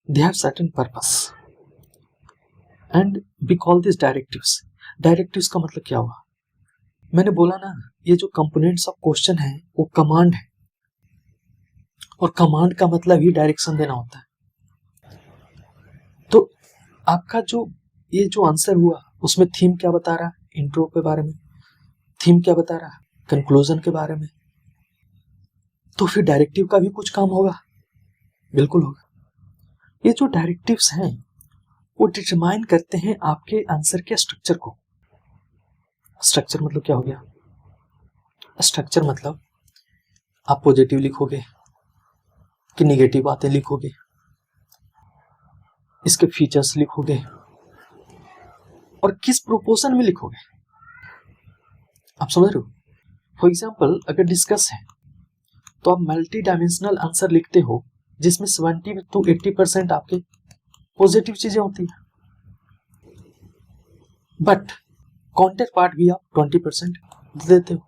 they have certain purpose and we call this directives. Directives का मतलब क्या हुआ, मैंने बोला ना, ये जो कंपोनेंट्स ऑफ क्वेश्चन है वो कमांड है, और कमांड का मतलब ही डायरेक्शन देना होता है। तो आपका जो ये जो आंसर हुआ उसमें थीम क्या बता रहा है, इंट्रो के बारे में, थीम क्या बता रहा है, कंक्लूजन के बारे में, तो फिर डायरेक्टिव का भी कुछ काम होगा, बिल्कुल होगा। ये जो डायरेक्टिव्स हैं वो डिटरमाइन करते हैं आपके आंसर के स्ट्रक्चर को। स्ट्रक्चर मतलब क्या हो गया, स्ट्रक्चर मतलब आप पॉजिटिव लिखोगे कि निगेटिव बातें लिखोगे, इसके फीचर्स लिखोगे और किस प्रोपोर्शन में लिखोगे। आप समझ रहे हो? फॉर एग्जाम्पल अगर डिस्कस है तो आप मल्टी डायमेंशनल आंसर लिखते हो जिसमें 70 to 80% आपके पॉजिटिव चीजें होती है, बट काउंटर पार्ट भी आप 20% देते हो।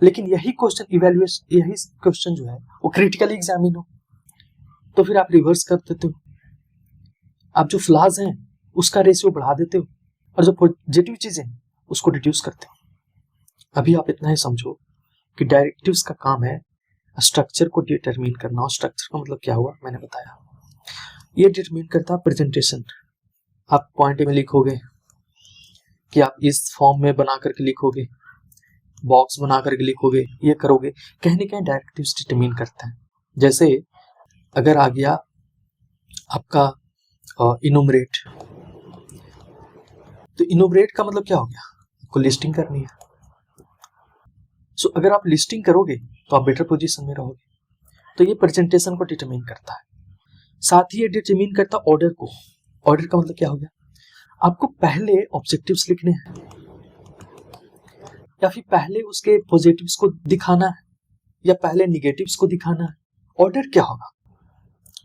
लेकिन यही क्वेश्चन इवेल्युएशन, यही क्वेश्चन जो है वो क्रिटिकली एग्जामिन हो तो फिर आप रिवर्स कर देते हो, आप जो फ्लॉज हैं उसका रेशियो बढ़ा देते हो और जो पॉजिटिव चीजें हैं उसको रिड्यूस करते हो। अभी आप इतना ही समझो कि डायरेक्टिव्स का काम है स्ट्रक्चर को डिटरमिन करना, और स्ट्रक्चर का मतलब क्या हुआ मैंने बताया। ये डिटरमिन करता है प्रेजेंटेशन। आप पॉइंट में लिखोगे कि आप इस फॉर्म में बना करके लिखोगे, बॉक्स बना करके लिखोगे, ये करोगे, कहीं ना कहीं डायरेक्टिव्स डिटरमिन करता है। जैसे अगर आ गया आपका इनुमरेट, तो इनुमरेट का मतलब क्या हो गया, आपको लिस्टिंग करनी है। सो अगर आप लिस्टिंग करोगे तो आप बेटर पोजीशन में रहोगे। तो ये प्रेजेंटेशन को डिटरमिन करता है। साथ ही ये डिटरमिन करता है ऑर्डर को। ऑर्डर का मतलब क्या हो गया, आपको पहले ऑब्जेक्टिव्स लिखने हैं या फिर पहले उसके पॉजिटिव्स को दिखाना है या पहले निगेटिव्स को दिखाना है। ऑर्डर क्या होगा,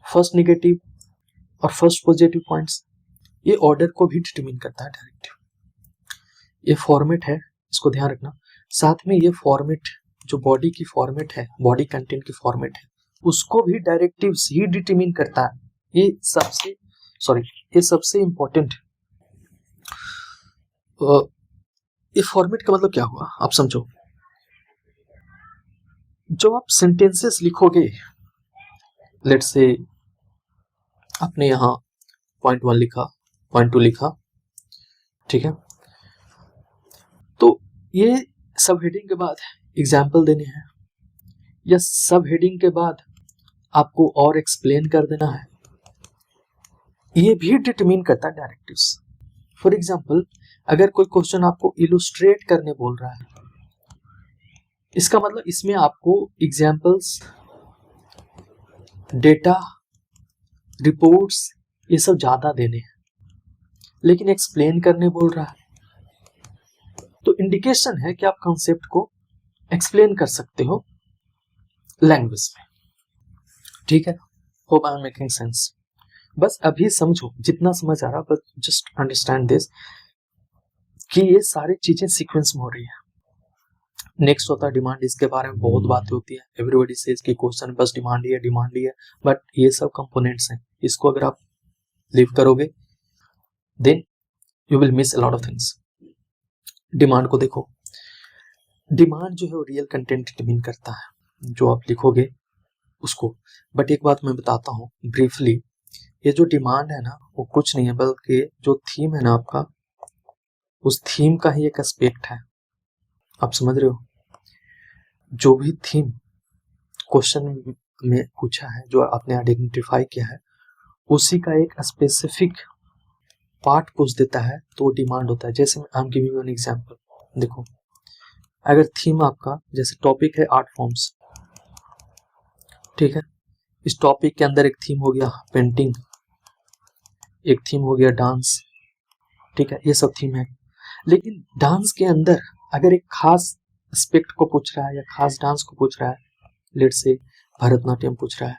फर्स्ट निगेटिव और फर्स्ट पॉजिटिव पॉइंट्स, ये ऑर्डर को भी डिटरमिन करता है डायरेक्टिव। ये फॉर्मेट है, इसको ध्यान रखना। साथ में ये फॉर्मेट जो बॉडी की फॉर्मेट है, बॉडी कंटेंट की फॉर्मेट है, उसको भी डायरेक्टिव्स ही डिटरमिन करता है। ये सबसे इंपॉर्टेंट। ये फॉर्मेट का मतलब क्या हुआ आप समझो। जो आप सेंटेंसेस लिखोगे, लेट्स से आपने यहां पॉइंट 1 लिखा, पॉइंट 2 लिखा, ठीक है, तो ये सब हेडिंग के बाद एग्जाम्पल देने हैं या सब हेडिंग के बाद आपको और एक्सप्लेन कर देना है, ये भी डिटरमिन करता है डायरेक्टिव्स। फॉर एग्जाम्पल अगर कोई क्वेश्चन आपको इलुस्ट्रेट करने बोल रहा है, इसका मतलब इसमें आपको एग्जाम्पल्स, डेटा, रिपोर्ट्स ये सब ज्यादा देने हैं, लेकिन एक्सप्लेन करने बोल रहा है तो इंडिकेशन है कि आप कॉन्सेप्ट को एक्सप्लेन कर सकते हो लैंग्वेज में। ठीक है, hope I am making sense. बस अभी समझो, जितना समझ आ रहा, बस जस्ट अंडरस्टैंड दिस कि ये सारी चीजें सीक्वेंस में हो रही है। नेक्स्ट होता है डिमांड। इसके बारे में बहुत बातें होती है, एवरीबॉडी सेज कि क्वेश्चन बस डिमांड ही है, बट ये सब कंपोनेंट्स हैं। इसको अगर आप लीव करोगे then you will miss a lot of things. Demand को देखो, डिमांड जो है वो रियल कंटेंट डिटरमिन करता है जो आप लिखोगे उसको। बट एक बात मैं बताता हूँ ब्रीफली, ये जो डिमांड है ना वो कुछ नहीं है, बल्कि जो थीम है ना आपका, उस थीम का ही एक एस्पेक्ट है। आप समझ रहे हो, जो भी थीम क्वेश्चन में पूछा है, जो आपने आइडेंटिफाई किया है, उसी का एक स्पेसिफिक पार्ट पूछ देता है तो डिमांड होता है। जैसे I am giving you an example, देखो अगर थीम आपका जैसे टॉपिक है आर्ट फॉर्म्स, ठीक है, इस टॉपिक के अंदर एक थीम हो गया पेंटिंग, एक थीम हो गया डांस, ठीक है, ये सब थीम है। लेकिन डांस के अंदर अगर एक खास एस्पेक्ट को पूछ रहा है या खास डांस को पूछ रहा है, लेट्स से भरतनाट्यम पूछ रहा है,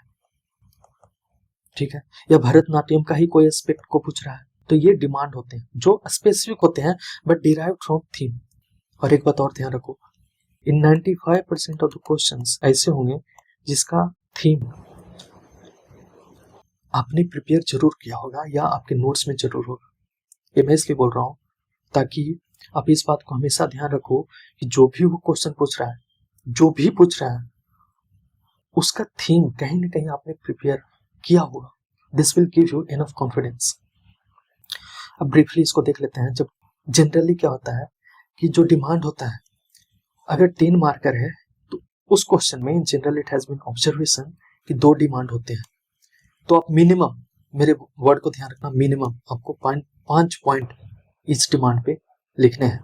ठीक है, या भरतनाट्यम का ही कोई एस्पेक्ट को पूछ रहा है, तो ये डिमांड होते हैं जो स्पेसिफिक होते हैं बट डिराइव्ड फ्रॉम थीम। और एक बात और ध्यान रखो, इन 95% ऑफ द क्वेश्चंस ऐसे होंगे जिसका थीम आपने प्रिपेयर जरूर किया होगा या आपके नोट्स में जरूर होगा। ये मैं इसलिए बोल रहा हूँ ताकि आप इस बात को हमेशा ध्यान रखो कि जो भी वो क्वेश्चन पूछ रहा है, जो भी पूछ रहा है, उसका थीम कहीं ना कहीं आपने प्रिपेयर किया होगा। This will give you enough confidence. अब ब्रीफली इसको देख लेते हैं। जब जनरली क्या होता है कि जो डिमांड होता है, अगर 10 मार्कर है तो उस क्वेश्चन में in general it has been observation कि 2 डिमांड होते हैं, तो आप मिनिमम, मेरे वर्ड को ध्यान रखना, मिनिमम आपको 5 पॉइंट इस डिमांड पे लिखने हैं।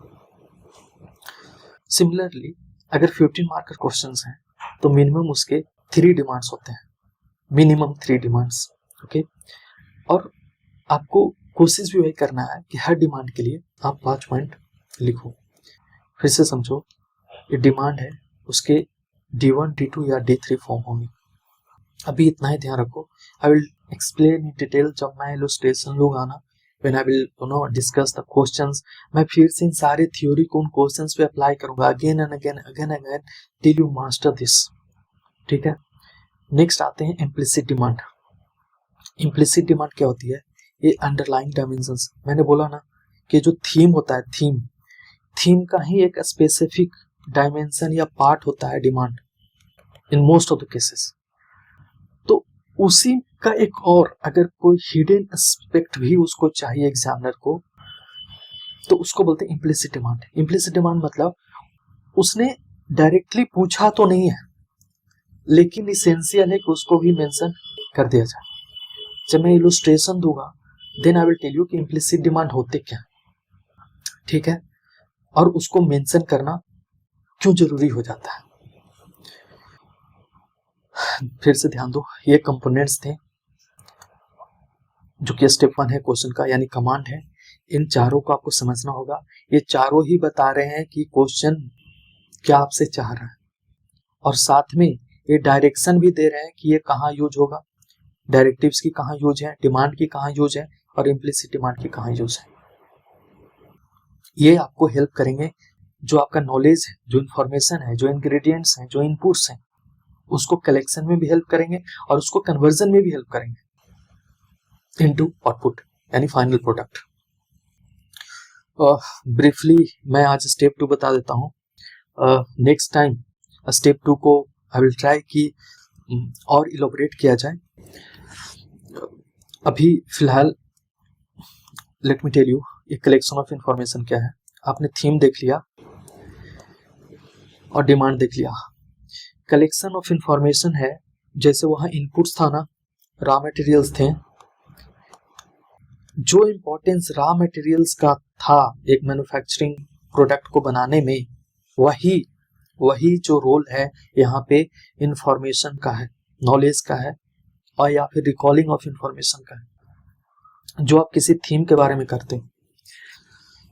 सिमिलरली अगर 15 मार्कर क्वेश्चंस हैं तो मिनिमम उसके 3 डिमांड्स होते हैं, मिनिमम 3 डिमांड्स। ओके, और आपको कोशिश भी वही करना है कि हर डिमांड के लिए आप 5 पॉइंट लिखो। फिर से समझो, ये डिमांड है, उसके D1, D2 या D3 फॉर्म होंगे। अभी इतना ही ध्यान रखो। I will explain in detail जब मैं इलस्ट्रेशन लूंगा ना, when I will discuss the questions. मैं फिर से इन सारे थ्योरी को उन क्वेश्चंस पे अप्लाई करूंगा again and again till you master this. ठीक है, नेक्स्ट आते हैं इम्प्लिसिट डिमांड। इम्प्लिसिट डिमांड क्या होती है? ये अंडरलाइंग डायमेंशंस, मैंने बोला ना कि जो थीम होता है, थीम का ही एक स्पेसिफिक डायमेंशन या पार्ट होता है demand in most of the cases. तो उसी का एक और अगर कोई हिडन एस्पेक्ट भी उसको चाहिए एग्जामिनर को, तो उसको बोलते हैं इम्प्लिसिट डिमांड। इम्प्लिसिट डिमांड मतलब उसने डायरेक्टली पूछा तो नहीं है, लेकिन इसेंशियल है कि उसको भी मेंशन कर दिया जाए। जब मैं इलस्ट्रेशन दूंगा then I will tell you कि इम्प्लिसिट डिमांड होते क्या, ठीक है, और उसको मेंशन करना क्यों जरूरी हो जाता है। फिर से ध्यान दो, ये कंपोनेंट्स थे जो कि स्टेप 1 है क्वेश्चन का, यानी कमांड है। इन चारों को आपको समझना होगा। ये चारों ही बता रहे हैं कि क्वेश्चन क्या आपसे चाह रहा है, और साथ में ये डायरेक्शन भी दे रहे हैं कि ये कहाँ यूज होगा, डायरेक्टिव्स की कहाँ यूज है, डिमांड की कहाँ यूज है, और इम्प्लिसिट डिमांड की कहाँ यूज है। ये आपको हेल्प करेंगे, जो आपका नॉलेज है, जो इन्फॉर्मेशन है, जो इंग्रेडिएंट्स हैं, जो इनपुट्स हैं, उसको कलेक्शन में भी हेल्प करेंगे और उसको कन्वर्जन में भी हेल्प करेंगे इनटू आउटपुट, यानी फाइनल प्रोडक्ट। ब्रीफली मैं आज स्टेप 2 बता देता हूँ। नेक्स्ट टाइम स्टेप 2 को आई विल ट्राई कि और इलोबरेट किया जाए। अभी फिलहाल लेट मी टेल यू ये कलेक्शन ऑफ इंफॉर्मेशन क्या है। आपने थीम देख लिया और डिमांड देख लिया। कलेक्शन ऑफ इंफॉर्मेशन है, जैसे वहां इनपुट्स था ना, रॉ मटेरियल्स थे, जो इम्पोर्टेंस रॉ मटेरियल्स का था एक मैन्युफैक्चरिंग प्रोडक्ट को बनाने में, वही जो रोल है यहाँ पे इंफॉर्मेशन का है, नॉलेज का है, और या फिर रिकॉलिंग ऑफ इंफॉर्मेशन का है, जो आप किसी थीम के बारे में करते हैं।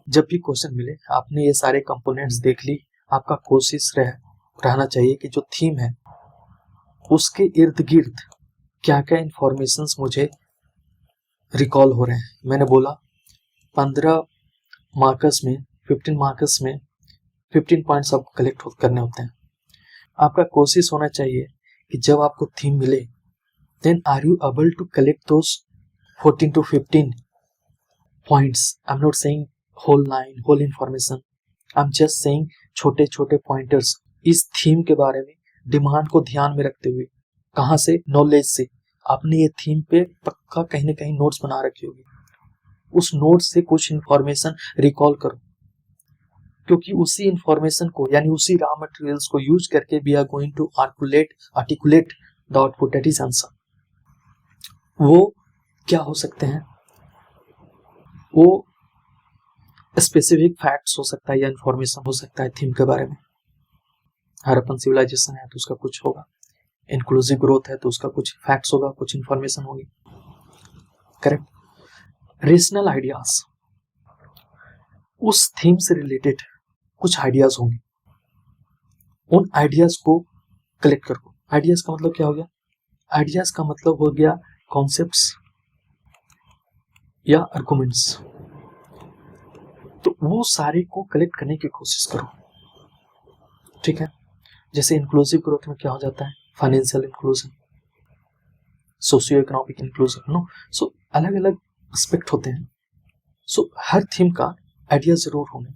जब भी क्वेश्चन मिले, आपने ये सारे कंपोनेंट्स देख ली, आपका कोशिश रहना चाहिए कि जो थीम है उसके इर्द गिर्द क्या क्या इंफॉर्मेशंस मुझे रिकॉल हो रहे हैं। मैंने बोला 15 मार्कर्स में 15 मार्कर्स में 15 पॉइंट्स आपको कलेक्ट करने होते हैं। आपका कोशिश होना चाहिए कि जब आपको थीम मिले then are you able to collect those 14 to 15 points. I'm not saying whole line, whole information. I'm just saying छोटे छोटे पॉइंटर्स इस थीम के बारे में, डिमांड को ध्यान में रखते हुए। कहाँ से? नॉलेज से। आपने ये थीम पे पक्का कहीं ना कहीं नोट्स बना रखी होगी, उस नोट्स से कुछ इंफॉर्मेशन रिकॉल करो, क्योंकि उसी इंफॉर्मेशन को यानी उसी रॉ मटेरियल्स को यूज करके we are going to articulate the output, that is answer. वो क्या हो सकते हैं? वो स्पेसिफिक फैक्ट्स हो सकता है या इंफॉर्मेशन हो सकता है थीम के बारे में। हड़प्पन सिविलाइजेशन है तो उसका कुछ होगा, इंक्लूसिव ग्रोथ है तो उसका कुछ फैक्ट्स होगा, कुछ इंफॉर्मेशन होगी, करेक्ट। रीजनल आइडियाज, उस थीम से रिलेटेड कुछ आइडियाज होंगे, उन आइडियाज को कलेक्ट करो। आइडियाज का मतलब क्या हो गया? आइडियाज का मतलब हो गया कॉन्सेप्ट्स या आर्गुमेंट्स। तो वो सारे को कलेक्ट करने की कोशिश करो, ठीक है। जैसे इंक्लूसिव ग्रोथ में क्या हो जाता है? Financial inclusion, socio economic inclusion, no. So अलग अलग एस्पेक्ट होते हैं। सो हर थीम का आइडिया जरूर होंगे,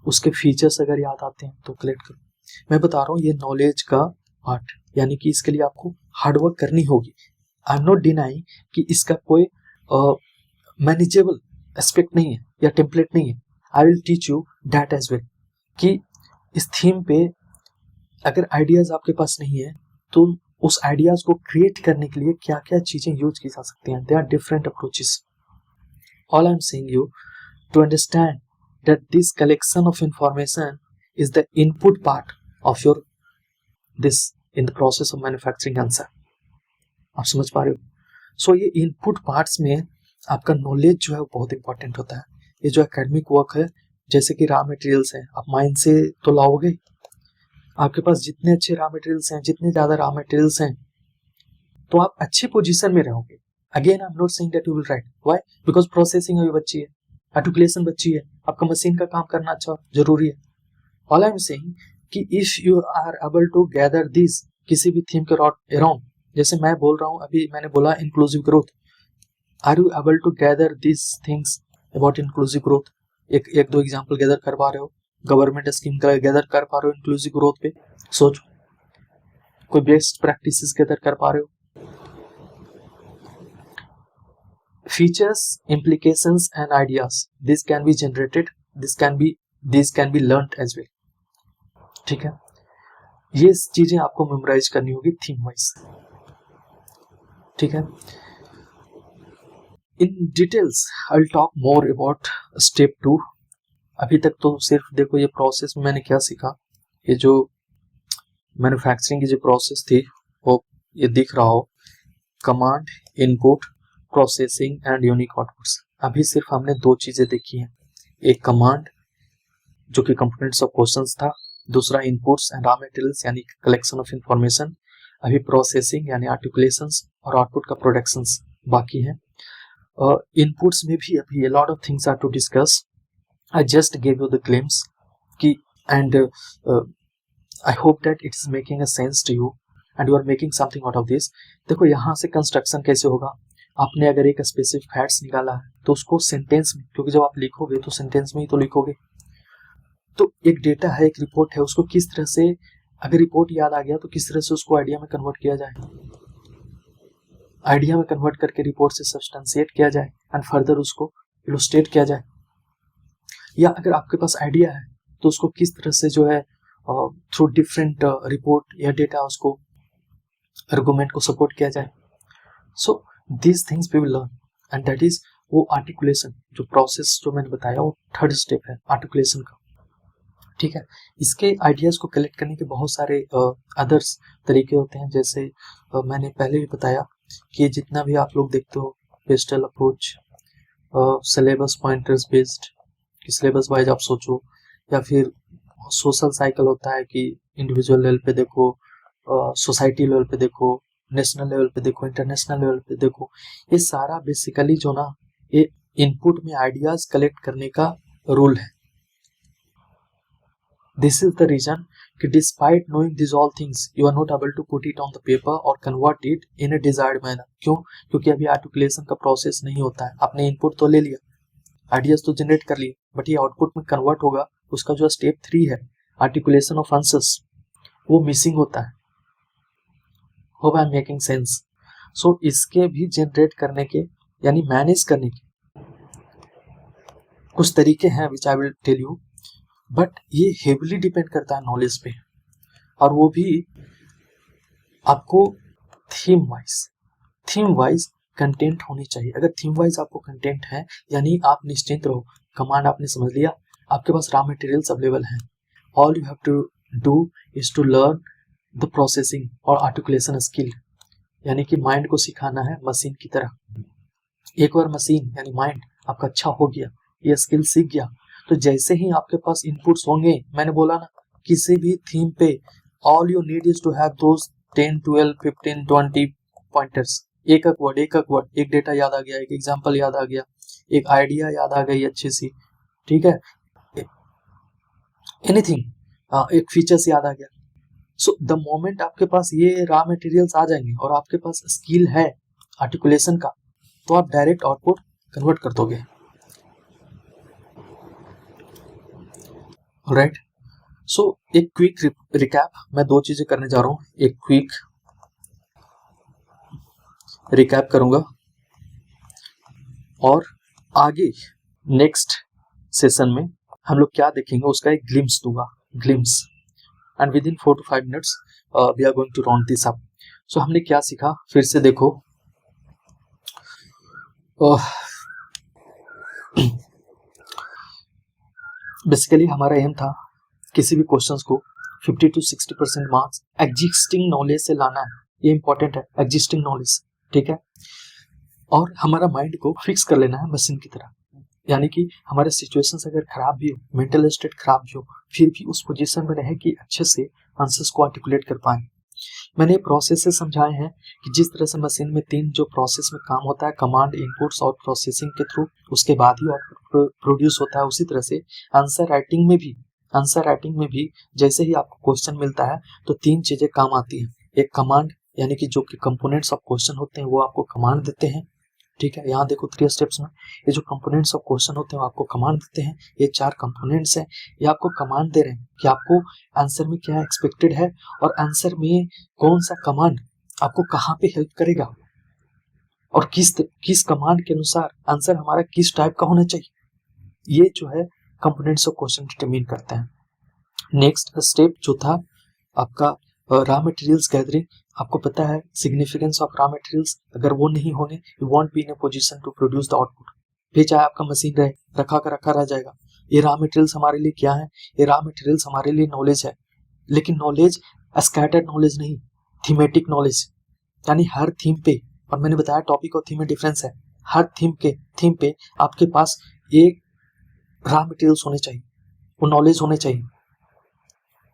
उसके फीचर्स अगर याद आते हैं तो कलेक्ट करो। मैं बता रहा हूँ ये नॉलेज का पार्ट, यानी कि इसके लिए आपको हार्डवर्क करनी होगी। आई एम नॉट डिनाइंग कि इसका कोई मैनेजेबल एस्पेक्ट नहीं है या टेम्पलेट नहीं है। I will teach you that as well कि इस थीम पे अगर आइडियाज आपके पास नहीं है तो उस आइडियाज को क्रिएट करने के लिए क्या क्या चीजें यूज की जा सकती हैं। They are different approaches. All I am saying you to understand that this collection of information is the input part of your this in the process of manufacturing answer. आप समझ पा रहे हो? सो ये इनपुट पार्ट्स में आपका knowledge जो है वो बहुत इंपॉर्टेंट होता है। ये जो एकेडमिक वर्क है, जैसे कि रॉ मटेरियल्स हैं, आप माइन से तो लाओगे, आपके पास जितने अच्छे रॉ मटेरियल्स हैं, जितने ज्यादा रॉ मटेरियल्स हैं, तो आप अच्छे पोजीशन में रहोगे। Again I am not saying that you will write, why? Because processing अभी बच्ची है, आर्टिकुलेशन बच्ची है, आपका मशीन का काम करना अच्छा जरूरी है। ऑल आई एम सेइंग कि if you are able to gather this किसी भी थीम के अराउंड, जैसे मैं बोल रहा हूँ, अभी मैंने बोला inclusive growth, are you able to gather this things about inclusive growth? एक दो एग्जांपल गैदर कर पा रहे हो? गवर्नमेंट स्कीम का गैदर कर पा रहे हो इंक्लूसिव ग्रोथ पे? सोचो, कोई बेस्ट प्रैक्टिसेस गैदर कर पा रहे हो? Features, implications and ideas, this can be generated, this can be learnt as well। ठीक है, ये चीजें आपको मेमोराइज करनी होगी थीम वाइज। ठीक है, in details I will talk more about step 2। अभी तक तो सिर्फ देखो ये प्रोसेस में मैंने क्या सीखा, ये जो मैन्युफैक्चरिंग की जो प्रोसेस थी वो ये दिख रहा हो, command, input, processing and unique outputs. अभी सिर्फ हमने दो चीजें देखी हैं, एक कमांड जो कि कंपोनेंट्स ऑफ क्वेश्चंस था, दूसरा इनपुट्स एंड रॉ मटेरियल्स यानी कलेक्शन ऑफ इंफॉर्मेशन, अभी प्रोसेसिंग यानी आर्टिकुलेशंस और आउटपुट का प्रोडक्शंस बाकी है। इनपुट्स में भी अभी a lot of things are to discuss। I just gave you the glimpse कि and I hope that it is making a sense to you and you are making something out of this। देखो यहाँ से construction कैसे होगा, आपने अगर एक specific facts निकाला है तो उसको सेंटेंस में, क्योंकि जब आप लिखोगे तो सेंटेंस में ही तो लिखोगे, तो एक डेटा है, एक रिपोर्ट है, उसको किस तरह से, अगर रिपोर्ट याद आ गया तो किस तरह से उसको आइडिया में कन्वर्ट किया जाए, आइडिया में कन्वर्ट करके रिपोर्ट से सब्सटेंशिएट किया जाए एंड फर्दर उसको इलस्ट्रेट किया जाए, या अगर आपके पास आइडिया है तो उसको किस तरह से जो है थ्रू डिफरेंट रिपोर्ट या डेटा उसको आर्गुमेंट को सपोर्ट किया जाए। So these things we will learn and that is वो आर्टिकुलेशन, जो प्रोसेस जो मैंने बताया वो थर्ड स्टेप है आर्टिकुलेशन का। ठीक है, इसके आइडियाज को कलेक्ट करने के बहुत सारे अदर्स तरीके होते हैं, जैसे मैंने पहले भी बताया कि जितना भी आप लोग देखते हो pastel approach, syllabus pointers based, कि सिलेबस वाइज आप सोचो, या फिर सोशल साइकिल होता है कि इंडिविजुअल लेवल पे देखो, सोसाइटी लेवल पे देखो, नेशनल लेवल पे देखो, इंटरनेशनल लेवल पे देखो, ये सारा बेसिकली जो ना ये इनपुट में आइडियाज कलेक्ट करने का रूल है। दिस इज द रीजन कि despite knowing this all things you are not able to put it on the paper और convert it in a desired manner. क्यों? क्योंकि अभी आर्टिकुलेशन का प्रोसेस नहीं होता है। आपने इनपुट तो ले लिया, आइडियाज तो जनरेट कर लिए, बट ये आउटपुट में कन्वर्ट होगा, उसका जो स्टेप 3 है आर्टिकुलेशन ऑफ आंसर्स, वो मिसिंग होता है। Hope I am making sense? So इसके भी जनरेट करने के यानी मैनेज करने के कुछ तरीके हैं which I will tell you, but ये हेवली डिपेंड करता है नॉलेज पे, और वो भी आपको थीम वाइज कंटेंट होनी चाहिए। अगर थीम वाइज आपको कंटेंट है यानी आप निश्चिंत रहो, कमांड आपने समझ लिया, आपके पास रॉ मटेरियल्स अवेलेबल हैं, all you have to do is to learn the processing और आर्टिकुलेशन स्किल, यानी कि माइंड को सिखाना है मशीन की तरह। एक बार मशीन यानी माइंड आपका अच्छा हो गया, ये स्किल सीख गया, तो जैसे ही आपके पास इनपुट्स होंगे, मैंने बोला ना किसी भी थीम पे all you need is to have those 10, 12, 15, 20 pointers, एक वर्ड, एक डेटा याद आ गया, एक एग्जांपल याद आ गया, एक आइडिया याद आ गई अच्छी सी, ठीक है, एनीथिंग, एक फीचर्स याद आ गया। सो द मोमेंट आपके पास ये रॉ मटेरियल्स आ जाएंगे और आपके पास स्किल है आर्टिकुलेशन का, तो आप डायरेक्ट आउटपुट कन्वर्ट कर दोगे। राइट, सो एक क्विक रिकैप, मैं दो चीजें करने जा रहा हूं, एक क्विक रिकैप करूंगा और आगे नेक्स्ट सेशन में हम लोग क्या देखेंगे उसका एक ग्लिम्स दूंगा, glimpse, and within 4 to 5 minutes we are going to round this up. So हमने क्या सीखा फिर से देखो, बेसिकली हमारा एम था किसी भी क्वेश्चंस को 50 to 60% मार्क्स एग्जिस्टिंग नॉलेज से लाना है, ये इंपॉर्टेंट है, एग्जिस्टिंग नॉलेज, ठीक है। और हमारा माइंड को फिक्स कर लेना है मशीन की तरह, यानी कि हमारे सिचुएशंस अगर खराब भी हो, मेंटल स्टेट खराब भी हो, फिर भी उस पोजीशन में रहे कि अच्छे से आंसर्स को आर्टिकुलेट कर पाए। मैंने प्रोसेस से समझाए हैं कि जिस तरह से मशीन में 3 जो प्रोसेस में काम होता है, कमांड, इनपुट्स और प्रोसेसिंग के थ्रू, उसके बाद ही आउटपुट प्रोड्यूस होता है। उसी तरह से आंसर राइटिंग में भी जैसे ही आपको क्वेश्चन मिलता है तो 3 चीजें काम आती हैं। एक कमांड, यानी कि जो कि कंपोनेंट्स ऑफ क्वेश्चन होते हैं वो आपको कमांड देते हैं, ठीक है। यहाँ देखो 3 स्टेप्स में ये जो कंपोनेंट्स ऑफ क्वेश्चन होते हैं वो आपको कमांड देते हैं। ये 4 कंपोनेंट्स हैं, ये आपको कमांड दे रहे हैं कि आपको आंसर में क्या एक्सपेक्टेड है और आंसर में कौन सा कमांड आपको कहाँ पे हेल्प करेगा और किस कमांड के अनुसार आंसर हमारा किस टाइप का होना चाहिए। ये जो है कंपोनेंट्स ऑफ क्वेश्चन डिटरमिन करते हैं। नेक्स्ट स्टेप जो था आपका रॉ मटेरियल्स गैदरिंग, आपको पता है सिग्निफिकेंस ऑफ रॉ मटेरियल्स, अगर वो नहीं होंगे you won't be in a position to produce the output. फिर चाहे आपका मशीन रहे, रखा रह जाएगा। ये रॉ मटेरियल्स हमारे लिए क्या है? ये रॉ मटेरियल्स हमारे लिए नॉलेज है, लेकिन नॉलेज स्कैटर्ड नॉलेज नहीं, थीमेटिक नॉलेज, यानी हर थीम पे, और मैंने बताया टॉपिक और थीम में डिफरेंस है। हर थीम पे आपके पास एक रॉ मटेरियल्स होने चाहिए, वो नॉलेज होने चाहिए।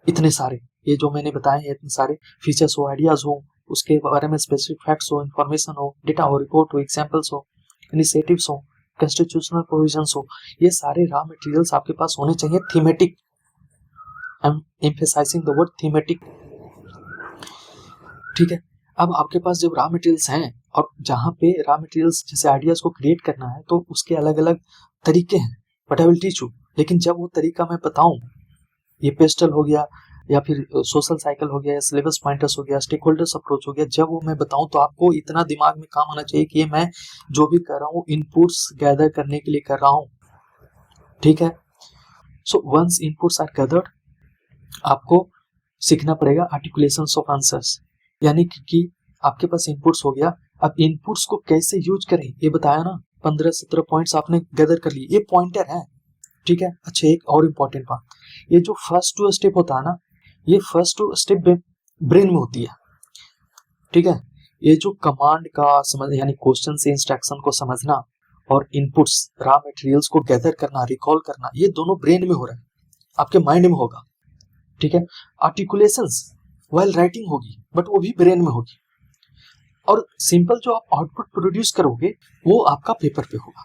इतने सारे ये जो मैंने बताए हैं, इतने सारे फीचर्स हो, आइडियाज हो, उसके बारे में स्पेसिफिक फैक्ट्स हो, इंफॉर्मेशन हो, डेटा हो, रिपोर्ट हो, एग्जांपल्स हो, इनिशिएटिव्स हो, कॉन्स्टिट्यूशनल प्रोविजंस हो, ये सारे रॉ मटेरियल्स आपके पास होने चाहिए। Thematic, I am emphasising the word thematic, ठीक है। अब आपके पास जब रॉ मटेरियल्स हैं और जहाँ पे रॉ मटेरियल्स जैसे आइडियाज को क्रिएट करना है तो उसके अलग अलग तरीके हैं, but I will teach you. लेकिन जब वो तरीका मैं बताऊं, ये पेस्टल हो गया या फिर सोशल साइकिल हो गया, सिलेबस पॉइंटर्स हो गया, स्टेक होल्डर्स अप्रोच हो गया, जब वो मैं बताऊं तो आपको इतना दिमाग में काम आना चाहिए कि ये मैं जो भी कर रहा हूँ इनपुट्स गैदर करने के लिए कर रहा हूँ, ठीक है। So once inputs are gathered, आपको सीखना पड़ेगा आर्टिकुलेशंस ऑफ आंसर्स, यानी कि आपके पास इनपुट्स हो गया, अब इनपुट्स को कैसे यूज करें ये बताया ना, 15-17 पॉइंट्स आपने गैदर कर लिए, ये पॉइंटर है, ठीक है। अच्छा, एक और इम्पोर्टेंट बात, ये जो फर्स्ट 2 स्टेप होता है ना, ये फर्स्ट 2 स्टेप ब्रेन में होती है, ठीक है। ये जो कमांड का समझ, यानी क्वेश्चन से इंस्ट्रक्शन को समझना और इनपुट्स रॉ मटेरियल्स को गैदर करना, रिकॉल करना, ये दोनों ब्रेन में हो रहा है, आपके माइंड में होगा, ठीक है। आर्टिकुलेशंस व्हाइल राइटिंग होगी, बट वो भी ब्रेन में होगी, और सिंपल जो आप आउटपुट प्रोड्यूस करोगे वो आपका पेपर पे होगा।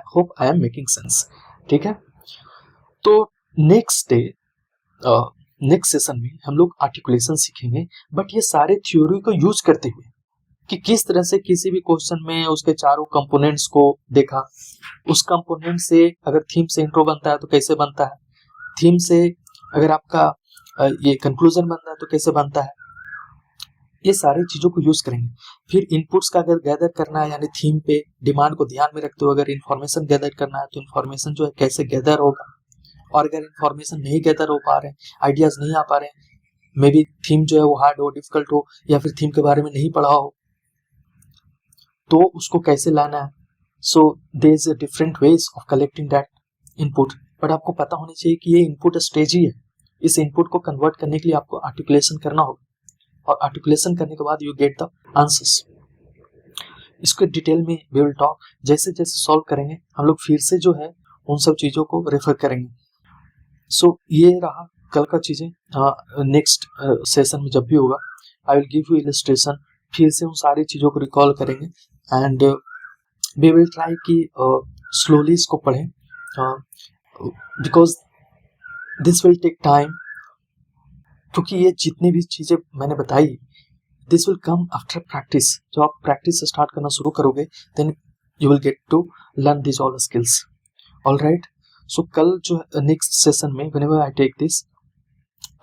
Hope I am making sense, ठीक है। तो नेक्स्ट सेशन में हम लोग आर्टिकुलेशन सीखेंगे, बट ये सारे थ्योरी को यूज करते हुए कि किस तरह से किसी भी क्वेश्चन में उसके चारों कंपोनेंट्स को देखा, उस कंपोनेंट से अगर थीम से इंट्रो बनता है तो कैसे बनता है, थीम से अगर आपका ये कंक्लूजन बनता है तो कैसे बनता है, ये सारी चीजों को यूज करेंगे। फिर इनपुट्स का अगर गैदर करना है, यानी थीम पे डिमांड को ध्यान में रखते हुए अगर इन्फॉर्मेशन गैदर करना है तो इन्फॉर्मेशन जो है कैसे गैदर होगा, और अगर इन्फॉर्मेशन नहीं गैदर हो पा रहे हैं, आइडियाज नहीं आ पा रहे हैं, मे बी थीम जो है वो हार्ड हो, डिफिकल्ट हो, या फिर थीम के बारे में नहीं पढ़ा हो, तो उसको कैसे लाना है। So there is different ways of collecting that input, but आपको पता होना चाहिए कि ये इनपुट स्टेज ही है। इस इनपुट को कन्वर्ट करने के लिए आपको आर्टिकुलेशन करना होगा, और आर्टिकुलेशन करने के बाद यू गेट द आंसर्स। इसको डिटेल में वी विल टॉक, जैसे जैसे सॉल्व करेंगे हम लोग फिर से जो है उन सब चीजों को रेफर करेंगे। सो ये रहा कल का चीजें। नेक्स्ट सेशन में जब भी होगा I will give you illustration, फिर से उन सारी चीजों को रिकॉल करेंगे, एंड वी विल ट्राई कि स्लोली इसको पढ़ें, because this will take time, क्योंकि ये जितनी भी चीजें मैंने बताई this will come after practice. जब आप प्रैक्टिस स्टार्ट करना शुरू करोगे then you will get to learn this all skills, alright. So कल जो नेक्स्ट सेशन में whenever I take this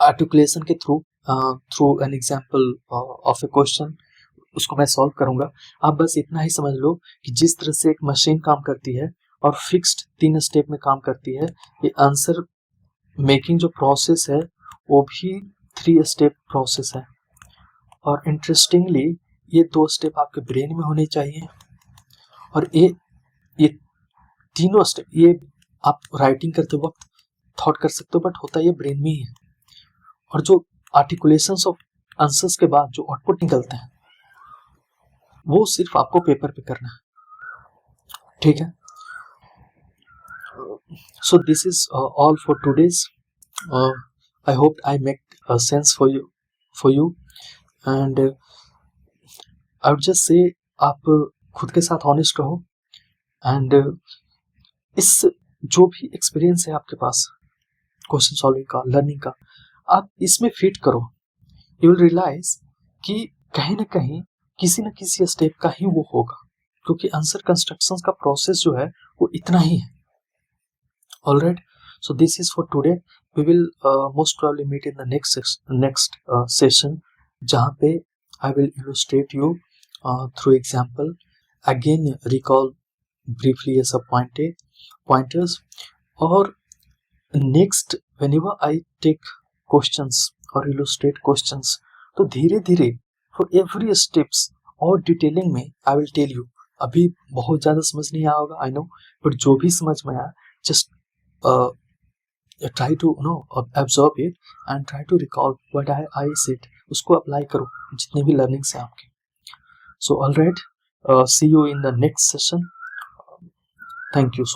articulation के through an example of A question, उसको मैं सॉल्व करूंगा। आप बस इतना ही समझ लो कि जिस तरह से एक मशीन काम करती है और फिक्स्ड 3 स्टेप में काम करती है, ये आंसर मेकिंग जो प्रोसेस है वो भी 3 स्टेप प्रोसेस है, और इंटरेस्टिंगली ये 2 स्टेप आपके ब्रेन में होने चाहिए, और ये तीनों स्टेप ये आप राइटिंग करते वक्त थॉट कर सकते हो, बट होता ये ब्रेन में ही है। और जो आर्टिकुलेशंस ऑफ आंसर्स के बाद जो आउटपुट निकलते हैं वो सिर्फ आपको पेपर पे करना है, ठीक है। So this is all for today's. I hope I make sense for you and I would just say आप खुद के साथ ऑनेस्ट रहो एंड इस जो भी एक्सपीरियंस है आपके पास क्वेश्चन सॉल्विंग का, लर्निंग का, आप इसमें फिट करो। यू विल रियलाइज कि कहीं ना कहीं किसी न किसी स्टेप का ही वो होगा, क्योंकि आंसर कंस्ट्रक्शन का प्रोसेस जो है वो इतना ही है। Alright, so this is for today. We will most probably meet in the next session, जहाँ पे I will illustrate you through example. Again, recall briefly as a pointers. और next, whenever I take questions or illustrate questions, तो धीरे धीरे for every steps और detailing में I will tell you. अभी बहुत ज़्यादा समझ नहीं आया होगा, I know, but जो भी समझ में आया just try to absorb it and try to recall what I said, उसको apply करो जितने भी learnings हैं आपके। So alright, see you in the next session. Thank you so much.